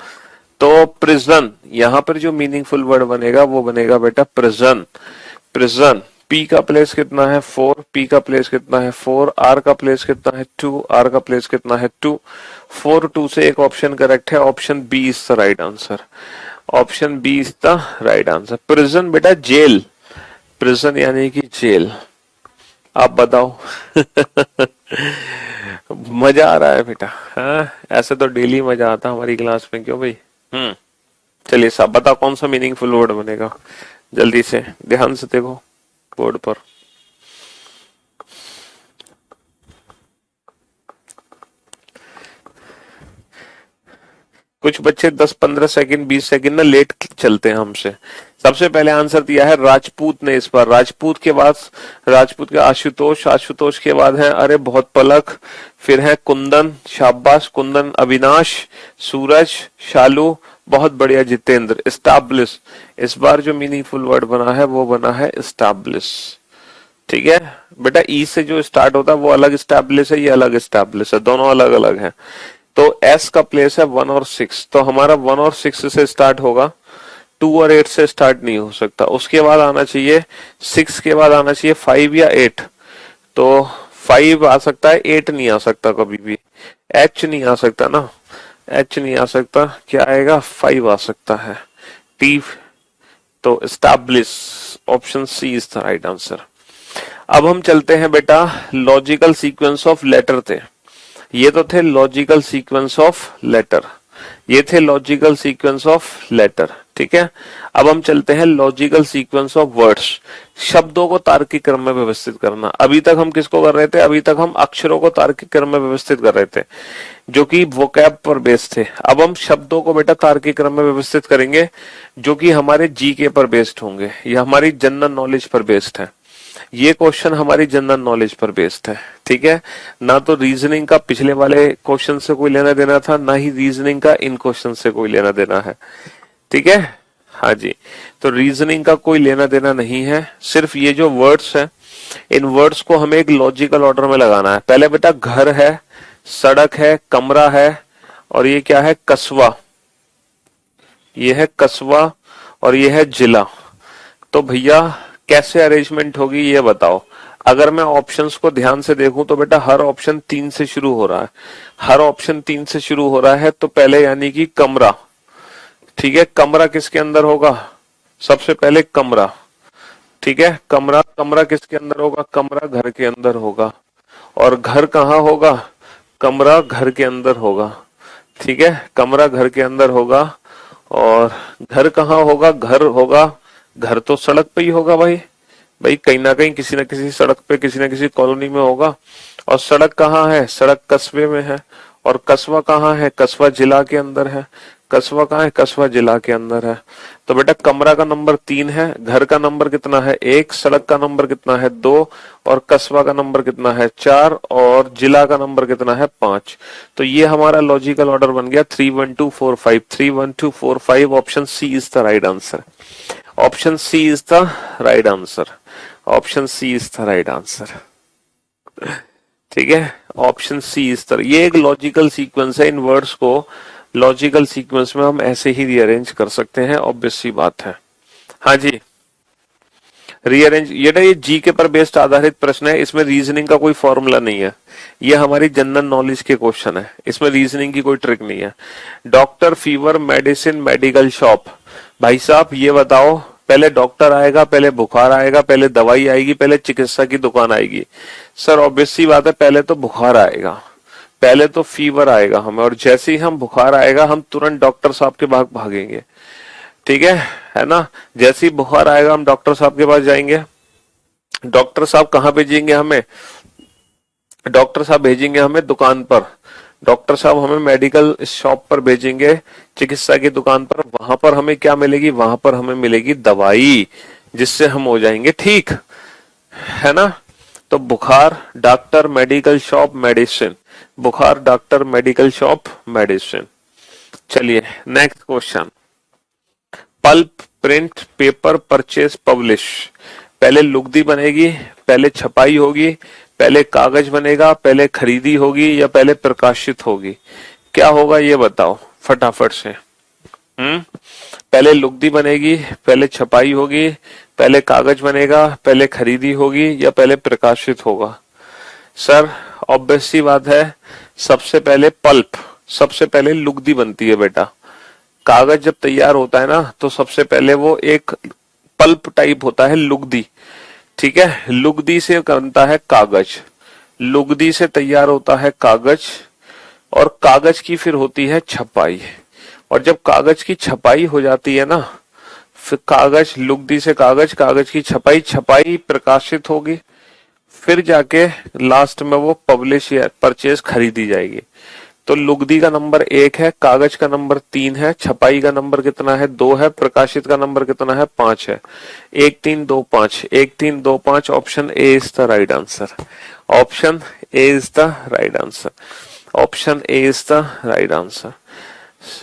तो प्रिजन, यहां पर जो मीनिंगफुल वर्ड बनेगा वो बनेगा बेटा प्रिजन। प्रिजन। पी का प्लेस कितना है 4, पी का प्लेस कितना है 4, आर का प्लेस कितना है 2, आर का प्लेस कितना है 2, 4 2 से एक ऑप्शन करेक्ट है, option B is the right answer. Option B is the right answer. Prison बेटा जेल, प्रिजन यानी कि जेल। आप बताओ मजा आ रहा है बेटा? हाँ, ऐसे तो डेली मजा आता हमारी क्लास में, क्यों भाई? चलिए साहब बताओ कौन सा मीनिंगफुल वर्ड बनेगा, जल्दी से ध्यान से देखो बोर्ड पर। कुछ बच्चे 10-15 सेकंड 20 सेकंड ना लेट चलते हैं हमसे। सबसे पहले आंसर दिया है राजपूत ने इस बार, राजपूत के बाद राजपूत के आशुतोष, आशुतोष के बाद है अरे बहुत पलक, फिर है कुंदन, शाबाश कुंदन, अविनाश, सूरज, शालू, बहुत बढ़िया जितेंद्र, एस्टैब्लिश। इस बार जो मीनिंगफुल वर्ड बना है वो बना है एस्टैब्लिश। ठीक है बेटा, ई से जो स्टार्ट होता है वो अलग एस्टैब्लिश है, ये अलग एस्टैब्लिश है, दोनों अलग अलग है। तो एस का प्लेस है 1 और 6, तो हमारा 1 और 6 से स्टार्ट होगा, 2 और 8 से स्टार्ट नहीं हो सकता। उसके बाद आना चाहिए 6 के बाद आना चाहिए 5 या 8, तो 5 आ सकता है, 8 नहीं आ सकता कभी भी, एच नहीं आ सकता ना, एच नहीं आ सकता, क्या आएगा 5 आ सकता है, टी। तो establish, option C is the right answer. अब हम चलते हैं बेटा लॉजिकल सीक्वेंस ऑफ लेटर थे, ये तो थे लॉजिकल सीक्वेंस ऑफ लेटर, ये थे लॉजिकल सीक्वेंस ऑफ लेटर। ठीक है, अब हम चलते हैं लॉजिकल सीक्वेंस ऑफ वर्ड्स, शब्दों को तार्किक क्रम में व्यवस्थित करना। अभी तक हम किसको कर रहे थे? अभी तक हम अक्षरों को तार्किक क्रम में व्यवस्थित कर रहे थे, जो कि वोकैब पर बेस्ड थे। अब हम शब्दों को बेटा तार्किक क्रम में व्यवस्थित करेंगे, जो कि हमारे जीके पर बेस्ड होंगे, या हमारी जनरल नॉलेज पर बेस्ड है। ये क्वेश्चन हमारी जनरल नॉलेज पर बेस्ड है। ठीक है, ना तो रीजनिंग का पिछले वाले क्वेश्चन से कोई लेना देना था, ना ही रीजनिंग का इन क्वेश्चन से कोई लेना देना है। ठीक है, हाँ जी, तो रीजनिंग का कोई लेना देना नहीं है, सिर्फ ये जो वर्ड्स है, इन वर्ड्स को हमें एक लॉजिकल ऑर्डर में लगाना है। पहले बेटा घर है, सड़क है, कमरा है, और ये क्या है कस्बा, ये है कस्बा, और ये है जिला। तो भैया कैसे अरेंजमेंट होगी ये बताओ। अगर मैं ऑप्शंस को ध्यान से देखूं तो बेटा हर ऑप्शन 3 से शुरू हो रहा है, हर ऑप्शन 3 से शुरू हो रहा है, तो पहले यानी कि कमरा। ठीक है, कमरा किसके अंदर होगा? सबसे पहले कमरा। ठीक है, कमरा, कमरा किसके अंदर होगा? कमरा घर के अंदर होगा। और घर कहाँ होगा? कमरा घर के अंदर होगा। ठीक है, कमरा घर के अंदर होगा। और घर कहाँ होगा? घर होगा, घर तो सड़क पे ही होगा भाई, भाई कहीं ना कहीं किसी न किसी सड़क पे, किसी न किसी कॉलोनी में होगा। और सड़क कहाँ है? सड़क कस्बे में है। और कस्बा कहाँ है? कस्बा जिला के अंदर है। कस्बा कहाँ है? कस्बा जिला के अंदर है। तो बेटा कमरा का नंबर 3 है, घर का नंबर कितना है 1, सड़क का नंबर कितना है 2, और कस्बा का नंबर कितना है 4, और जिला का नंबर कितना है 5। तो ये हमारा लॉजिकल ऑर्डर बन गया 3 1 2 4 5, 3 1 2 4 5। Option C is the right answer. Option C is the right answer. Option C is the right answer. ठीक है, ऑप्शन सी इज द, ये एक लॉजिकल सीक्वेंस है, इन वर्ड्स को लॉजिकल सीक्वेंस में हम ऐसे ही रीअरेंज कर सकते हैं, ऑब्वियस सी बात है। हाँ जी, रीअरेंज, ये जी के पर बेस्ड आधारित प्रश्न है, इसमें रीजनिंग का कोई फॉर्मूला नहीं है, ये हमारी जनरल नॉलेज के क्वेश्चन है, इसमें रीजनिंग की कोई ट्रिक नहीं है। Doctor, fever, medicine, medical shop. भाई साहब ये बताओ, पहले डॉक्टर आएगा, पहले बुखार आएगा, पहले दवाई आएगी, पहले चिकित्सा की दुकान आएगी? सर ऑब्वियस सी बात है, पहले तो बुखार आएगा, पहले तो फीवर आएगा हमें, और जैसे ही हम बुखार आएगा हम तुरंत डॉक्टर साहब के पास भागेंगे। ठीक है ना, जैसे ही बुखार आएगा हम डॉक्टर साहब के पास जाएंगे। डॉक्टर साहब कहाँ भेजेंगे हमें? डॉक्टर साहब भेजेंगे हमें दुकान पर, डॉक्टर साहब हमें मेडिकल शॉप पर भेजेंगे, चिकित्सा की दुकान पर। वहां पर हमें क्या मिलेगी? वहां पर हमें मिलेगी दवाई, जिससे हम हो जाएंगे ठीक, है ना। तो बुखार, डॉक्टर, मेडिकल शॉप, मेडिसिन, बुखार, डॉक्टर, मेडिकल शॉप, मेडिसिन। चलिए next question, pulp, print, paper, purchase, publish. पहले लुगदी बनेगी, पहले छपाई होगी, पहले कागज बनेगा, पहले खरीदी होगी या पहले प्रकाशित होगी? क्या होगा ये बताओ फटाफट से। पहले लुगदी बनेगी, पहले छपाई होगी, पहले कागज बनेगा, पहले खरीदी होगी या पहले प्रकाशित होगा? सर ऑब्वियस सी बात है, सबसे पहले पल्प, सबसे पहले लुगदी बनती है बेटा। कागज जब तैयार होता है ना तो सबसे पहले वो एक पल्प टाइप होता है लुगदी, ठीक है। लुगदी से बनता है कागज, लुगदी से तैयार होता है कागज, और कागज की फिर होती है छपाई। और जब कागज की छपाई हो जाती है ना, फिर कागज, लुगदी से कागज, कागज की छपाई, छपाई प्रकाशित होगी, फिर जाके लास्ट में वो पब्लिश या परचेज खरीदी जाएगी। तो लुगदी का नंबर 1 है, कागज का नंबर 3 है, छपाई का नंबर कितना है? 2 है, प्रकाशित का नंबर कितना है? 5 है। 1 3 2 5, 1 3 2 5, option A is the right answer. Option A is the right answer. Option A is the right answer,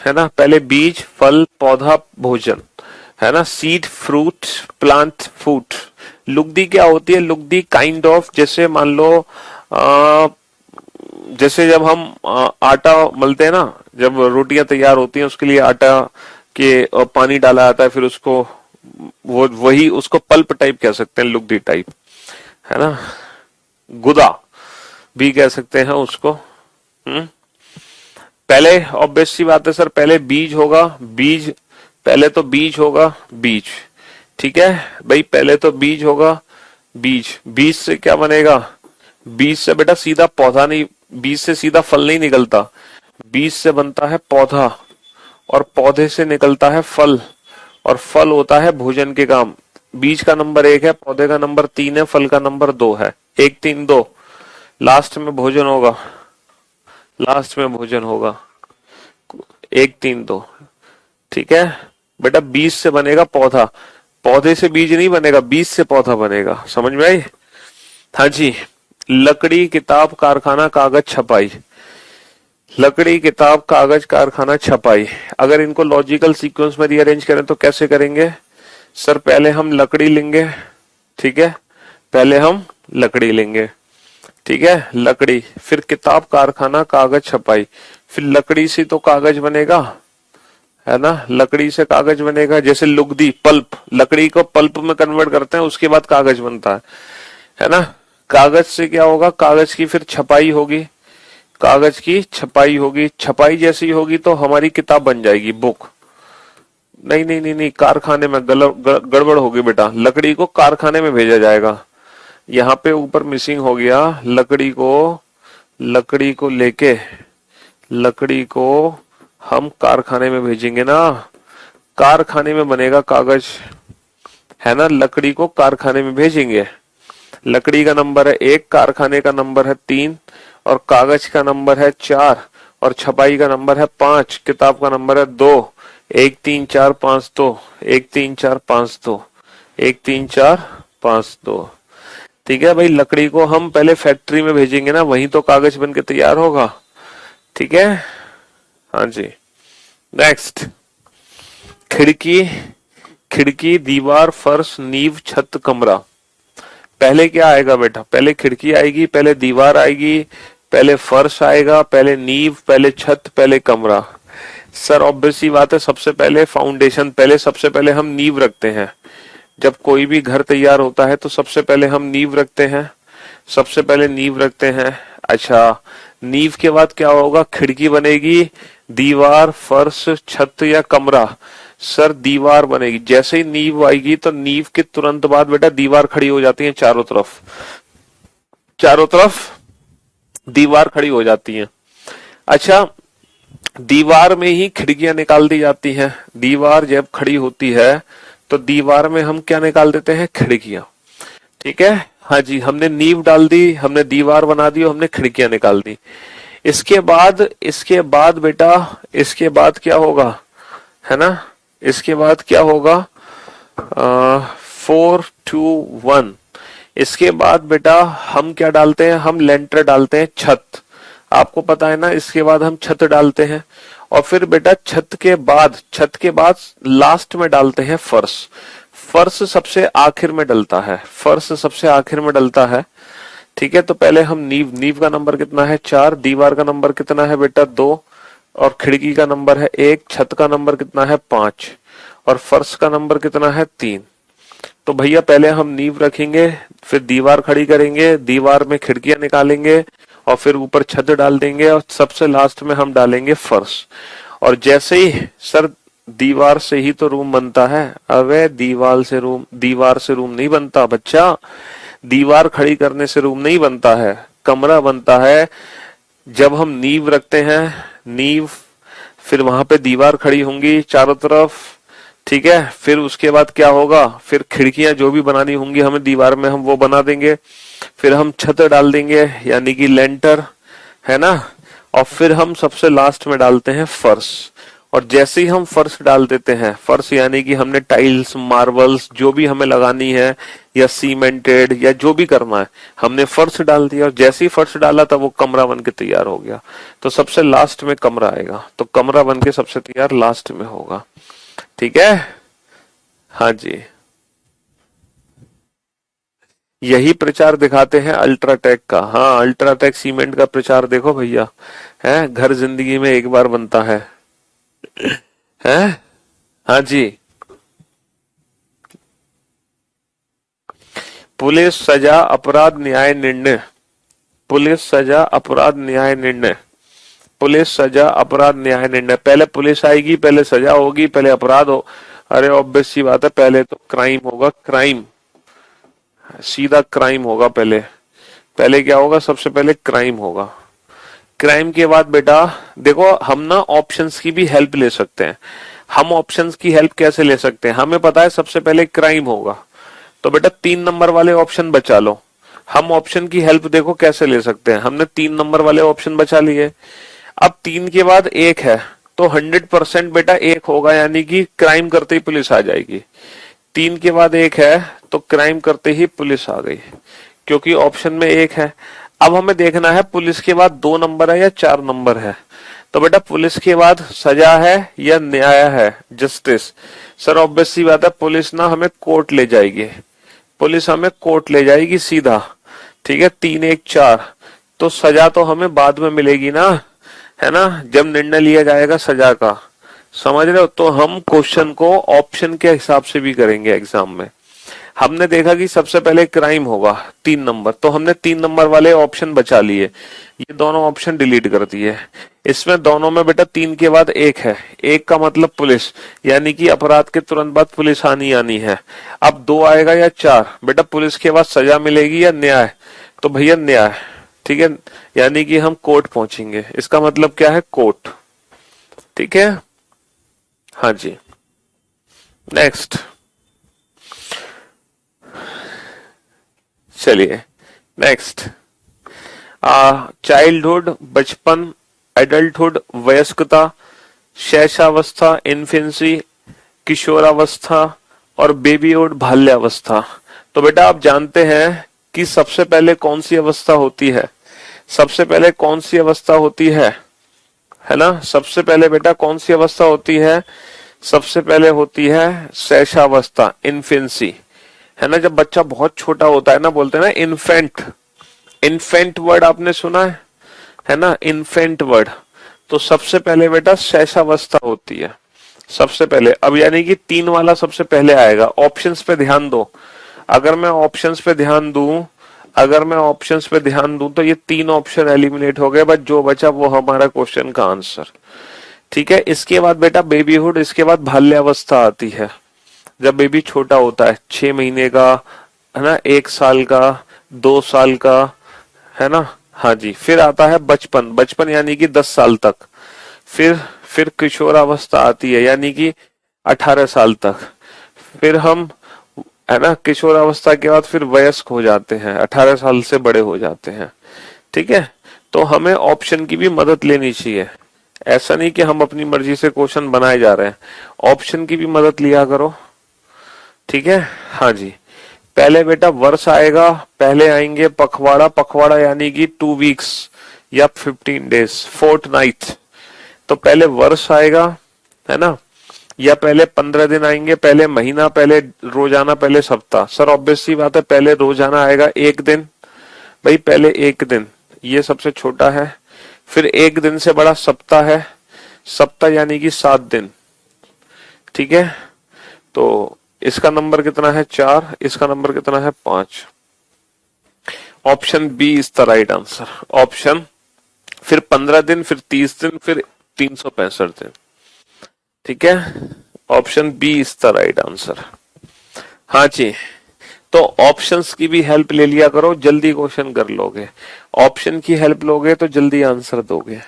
है ना। पहले बीज, फल, पौधा, भोजन, है ना। Seed, fruit, plant, food. लुगदी क्या होती है? लुगदी काइंड ऑफ, जैसे मान लो जैसे जब हम आटा मलते हैं ना, जब रोटियां तैयार होती हैं उसके लिए आटा के पानी डाला जाता है, फिर उसको वो वही उसको पल्प टाइप कह सकते हैं, लुगदी टाइप, है ना। गुदा भी कह सकते हैं उसको। पहले ऑब्वियस सी बात है सर, पहले बीज होगा, बीज, पहले तो बीज होगा, बीज, ठीक है भाई, पहले तो बीज होगा, बीज, बीज से क्या बनेगा? बीज से बेटा सीधा पौधा नहीं, बीज से सीधा फल नहीं निकलता, बीज से बनता है पौधा, और पौधे से निकलता है फल, और फल होता है भोजन के काम। बीज का नंबर 1 है, पौधे का नंबर 3 है, फल का नंबर 2 है। 1 3 2, लास्ट में भोजन होगा, लास्ट में भोजन होगा। 1 3 2, ठीक है बेटा। बीज से बनेगा पौधा, पौधे से बीज नहीं बनेगा, बीज से पौधा बनेगा, समझ में आई? हाँ जी। लकड़ी, किताब, कारखाना, कागज, छपाई। लकड़ी, किताब, कागज, कारखाना, छपाई। अगर इनको लॉजिकल सीक्वेंस में रीअरेंज करें तो कैसे करेंगे? सर पहले हम लकड़ी लेंगे, ठीक है, पहले हम लकड़ी लेंगे, ठीक है, लकड़ी, फिर किताब, कारखाना, कागज, छपाई, फिर लकड़ी से तो कागज बनेगा, है ना, लकड़ी से कागज बनेगा। जैसे लुगदी, पल्प, लकड़ी को पल्प में कन्वर्ट करते हैं, उसके बाद कागज बनता है ना। कागज से क्या होगा? कागज की फिर छपाई होगी, कागज की छपाई होगी, छपाई जैसी होगी तो हमारी किताब बन जाएगी, बुक। नहीं नहीं नहीं नहीं, कारखाने में गड़बड़ होगी बेटा, लकड़ी को कारखाने में भेजा जाएगा, यहाँ पे ऊपर मिसिंग हो गया। लकड़ी को लेके, लकड़ी को हम कारखाने में भेजेंगे ना, कारखाने में बनेगा कागज, है ना। लकड़ी को कारखाने में भेजेंगे, लकड़ी का नंबर है 1, कारखाने का नंबर है 3, और कागज का नंबर है 4, और छपाई का नंबर है 5, किताब का नंबर है 2। 1 3 4 5 2, 1 3 4 5 2, 1 3 4 5 2, ठीक है भाई। लकड़ी को हम पहले फैक्ट्री में भेजेंगे ना, वहीं तो कागज बन के तैयार होगा, ठीक है। हाँ जी। नेक्स्ट, खिड़की, खिड़की, दीवार, फर्श, नींव, छत, कमरा। पहले क्या आएगा बेटा? पहले खिड़की आएगी, पहले दीवार आएगी, पहले फर्श आएगा, पहले नींव, पहले छत, पहले कमरा। सर ऑब्वियस सी बात है, सबसे पहले फाउंडेशन, पहले सबसे पहले हम नींव रखते हैं। जब कोई भी घर तैयार होता है तो सबसे पहले हम नींव रखते हैं, सबसे पहले नींव रखते हैं। अच्छा, नींव के बाद क्या होगा? खिड़की बनेगी, दीवार, फर्श, छत या कमरा। सर दीवार बनेगी, जैसे ही नींव आएगी तो नींव के तुरंत बाद बेटा दीवार खड़ी हो जाती है, चारों तरफ, चारों तरफ दीवार खड़ी हो जाती है। अच्छा, दीवार में ही खिड़कियां निकाल दी जाती हैं। दीवार जब खड़ी होती है तो दीवार में हम क्या निकाल देते हैं? खिड़कियां, ठीक है। हाँ जी, हमने नींव डाल दी, हमने दीवार बना दी, हमने खिड़कियां निकाल दी। इसके बाद बेटा, इसके बाद क्या होगा, है ना, इसके बाद क्या होगा? 4 2 1। इसके बाद बेटा हम क्या डालते हैं? हम लेंटर डालते हैं, छत। आपको पता है ना, इसके बाद हम छत डालते हैं, और फिर बेटा छत के बाद लास्ट में डालते हैं फर्श। फर्श सबसे आखिर में डलता है, फर्श सबसे आखिर में डलता है। ठीक है, तो पहले हम नींव का नंबर कितना है 4, दीवार का नंबर कितना है बेटा 2, और खिड़की का नंबर है 1, छत का नंबर कितना है 5, और फर्श का नंबर कितना है 3। तो भैया पहले हम नींव रखेंगे, फिर दीवार खड़ी करेंगे, दीवार में खिड़कियां निकालेंगे, और फिर ऊपर छत डाल देंगे, और सबसे लास्ट में हम डालेंगे फर्श। और जैसे ही सर दीवार से ही तो रूम बनता है, अबे दीवार से रूम नहीं बनता बच्चा, दीवार खड़ी करने से रूम नहीं बनता है, कमरा बनता है। जब हम नींव रखते हैं, नींव, फिर वहां पे दीवार खड़ी होंगी चारों तरफ, ठीक है, फिर उसके बाद क्या होगा, फिर खिड़कियां जो भी बनानी होंगी हमें दीवार में, हम वो बना देंगे, फिर हम छत डाल देंगे यानी कि लेंटर, है ना, और फिर हम सबसे लास्ट में डालते हैं फर्श। और जैसे ही हम फर्श डाल देते हैं, फर्श यानी कि हमने टाइल्स, मार्बल्स जो भी हमें लगानी है, या सीमेंटेड या जो भी करना है, हमने फर्श डाल दिया, और जैसे ही फर्श डाला था वो कमरा बन के तैयार हो गया। तो सबसे लास्ट में कमरा आएगा, तो कमरा बन के सबसे तैयार लास्ट में होगा। ठीक है, हाँ जी, यही प्रचार दिखाते हैं अल्ट्राटेक का। हाँ, अल्ट्राटेक सीमेंट का प्रचार देखो भैया, है घर जिंदगी में एक बार बनता है। हाँ जी, पुलिस सजा अपराध न्याय निर्णय, पुलिस सजा अपराध न्याय निर्णय, पुलिस सजा अपराध न्याय निर्णय। पहले पुलिस आएगी, पहले सजा होगी, पहले अपराध हो, अरे ऑब्वियस सी बात है, पहले तो क्राइम होगा, क्राइम, सीधा क्राइम होगा पहले। पहले क्या होगा, सबसे पहले क्राइम होगा। क्राइम के बाद बेटा देखो, हम ना ऑप्शंस की भी हेल्प ले सकते हैं। हम ऑप्शंस की हेल्प कैसे ले सकते हैं, हमें पता है सबसे पहले क्राइम होगा, तो बेटा 3 नंबर वाले ऑप्शन बचा लो। हम ऑप्शन की हेल्प देखो कैसे ले सकते हैं, हमने 3 नंबर वाले ऑप्शन बचा लिए। अब 3 के बाद 1 है, तो 100% बेटा 1 होगा, यानी कि क्राइम करते ही पुलिस आ जाएगी। 3 के बाद 1 है, तो क्राइम करते ही पुलिस आ गई, क्योंकि ऑप्शन में 1 है। अब हमें देखना है पुलिस के बाद 2 नंबर है या 4 नंबर है। तो बेटा पुलिस के बाद सजा है या न्याय है, जस्टिस। सर ऑब्वियस सी बात है, पुलिस ना हमें कोर्ट ले जाएगी, पुलिस हमें कोर्ट ले जाएगी सीधा। ठीक है, 3 1 4, तो सजा तो हमें बाद में मिलेगी ना, है ना, जब निर्णय लिया जाएगा सजा का। समझ रहे हो, तो हम क्वेश्चन को ऑप्शन के हिसाब से भी करेंगे एग्जाम में। हमने देखा कि सबसे पहले क्राइम होगा 3 नंबर, तो हमने 3 नंबर वाले ऑप्शन बचा लिए, ये दोनों ऑप्शन डिलीट कर दिए। इसमें दोनों में बेटा 3 के बाद 1 है, 1 का मतलब पुलिस, यानी कि अपराध के तुरंत बाद पुलिस आनी है। अब 2 आएगा या 4, बेटा पुलिस के बाद सजा मिलेगी या न्याय, तो भैया न्याय। ठीक है, यानी कि हम कोर्ट पहुंचेंगे, इसका मतलब क्या है, कोर्ट। ठीक है, हाँ जी, नेक्स्ट, चलिए नेक्स्ट। चाइल्डहुड बचपन, एडल्टहुड वयस्कता, शैशवावस्था इन्फेंसी, किशोरावस्था, और बेबीहुड बाल्यावस्था। तो बेटा आप जानते हैं कि सबसे पहले कौन सी अवस्था होती है, सबसे पहले कौन सी अवस्था होती है ना, सबसे पहले बेटा कौन सी अवस्था होती है, सबसे पहले होती है शैशवावस्था, इन्फेंसी, है ना, जब बच्चा बहुत छोटा होता है ना, बोलते हैं ना इन्फेंट, इन्फेंट वर्ड आपने सुना है ना, इन्फेंट वर्ड। तो सबसे पहले बेटा शैशवावस्था होती है सबसे पहले। अब यानी कि 3 वाला सबसे पहले आएगा। ऑप्शंस पे ध्यान दो, अगर मैं ऑप्शंस पे ध्यान दूं, अगर मैं ऑप्शंस पे ध्यान दूं तो ये 3 ऑप्शन एलिमिनेट हो गए, बस जो बचा वो हमारा क्वेश्चन का आंसर। ठीक है, इसके बाद बेटा बेबीहुड, इसके बाद बाल्यावस्था आती है, जब बेबी छोटा होता है, 6 महीने का, है ना, 1 साल का, 2 साल का, है ना, हाँ जी। फिर आता है बचपन, बचपन यानी कि 10 साल तक। फिर किशोरावस्था आती है, यानी कि 18 साल तक। फिर हम, है ना, किशोरावस्था के बाद फिर वयस्क हो जाते हैं, 18 साल से बड़े हो जाते हैं। ठीक है, तो हमें ऑप्शन की भी मदद लेनी चाहिए, ऐसा नहीं कि हम अपनी मर्जी से क्वेश्चन बनाए जा रहे हैं, ऑप्शन की भी मदद लिया करो। ठीक है, हाँ जी। पहले बेटा वर्ष आएगा, पहले आएंगे पखवाड़ा, पखवाड़ा यानी कि 2 वीक्स, या 15 डेज, फोर्टनाइट। तो पहले वर्ष आएगा, है ना, या पहले 15 दिन आएंगे, पहले महीना, पहले रोजाना, पहले सप्ताह। सर ऑब्वियस सी बात है, पहले रोजाना आएगा एक दिन, भाई पहले एक दिन, ये सबसे छोटा है। फिर एक दिन से बड़ा सप्ताह है, सप्ताह यानी कि 7 दिन, ठीक है। तो इसका नंबर कितना है 4, इसका नंबर कितना है 5। Option B is the right answer. Option, फिर 15 दिन, फिर 30 दिन, फिर 365 दिन, ठीक है। Option B is the right answer. हाँ जी, तो ऑप्शंस की भी हेल्प ले लिया करो, जल्दी क्वेश्चन कर लोगे। ऑप्शन की हेल्प लोगे तो जल्दी आंसर दोगे।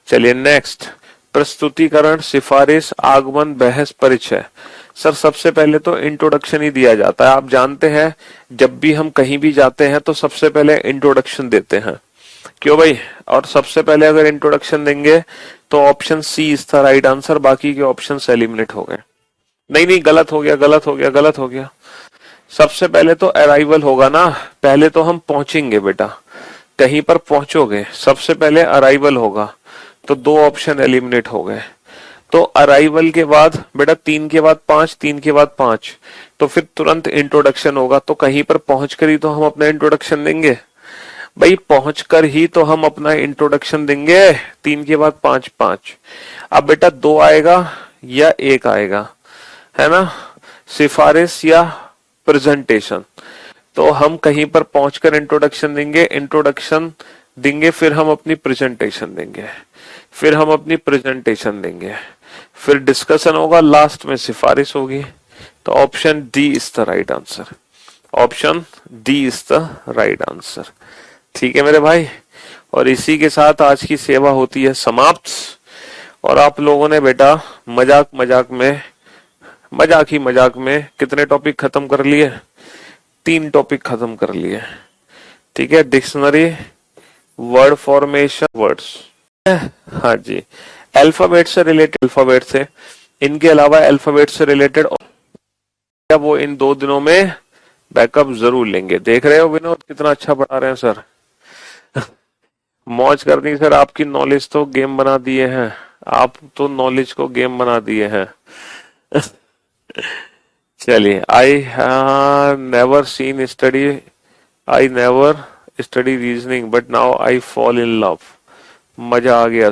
चलिए नेक्स्ट, प्रस्तुतिकरण, सिफारिश, आगमन, बहस, परिचय। सर सबसे पहले तो इंट्रोडक्शन ही दिया जाता है। आप जानते हैं जब भी हम कहीं भी जाते हैं तो सबसे पहले इंट्रोडक्शन देते हैं, क्यों भाई? और सबसे पहले अगर इंट्रोडक्शन देंगे तो option C is the right answer, बाकी के ऑप्शन एलिमिनेट हो गए। नहीं नहीं, गलत हो गया, गलत हो गया, गलत हो गया। सबसे पहले तो अराइवल होगा ना, पहले तो हम पहुंचेंगे बेटा, कहीं पर पहुंचोगे, सबसे पहले अराइवल होगा, तो 2 ऑप्शन एलिमिनेट हो गए। तो अराइवल के बाद बेटा 3 के बाद 5, 3 के बाद 5, तो फिर तुरंत इंट्रोडक्शन होगा। तो कहीं पर पहुंचकर ही तो हम अपना इंट्रोडक्शन देंगे भाई, पहुंचकर ही तो हम अपना इंट्रोडक्शन देंगे। 3 के बाद 5, 5। अब बेटा 2 आएगा या 1 आएगा, है ना, सिफारिश या प्रेजेंटेशन। तो हम कहीं पर पहुंचकर इंट्रोडक्शन देंगे, इंट्रोडक्शन देंगे, फिर हम अपनी प्रेजेंटेशन देंगे, फिर हम अपनी प्रेजेंटेशन देंगे, फिर डिस्कशन होगा, लास्ट में सिफारिश होगी। तो option D is the right answer. Option D is the right answer, ठीक है मेरे भाई। और इसी के साथ आज की सेवा होती है समाप्त। और आप लोगों ने बेटा मजाक मजाक में, मजाक ही मजाक में कितने टॉपिक खत्म कर लिए? 3 टॉपिक खत्म कर लिए, ठीक है। डिक्शनरी, वर्ड फॉर्मेशन, वर्ड्स, हाँ जी, अल्फाबेट से रिलेटेड, अल्फाबेट से, इनके अलावा अल्फाबेट से रिलेटेड वो इन 2 दिनों में बैकअप जरूर लेंगे। देख रहे हो विनोद कितना अच्छा पढ़ा रहे हैं सर। मौज करनी सर, आपकी नॉलेज तो गेम बना दिए हैं, आप तो नॉलेज को गेम बना दिए हैं। चलिए, I never seen study, I never study reasoning but now I fall in love. मजा आ गया।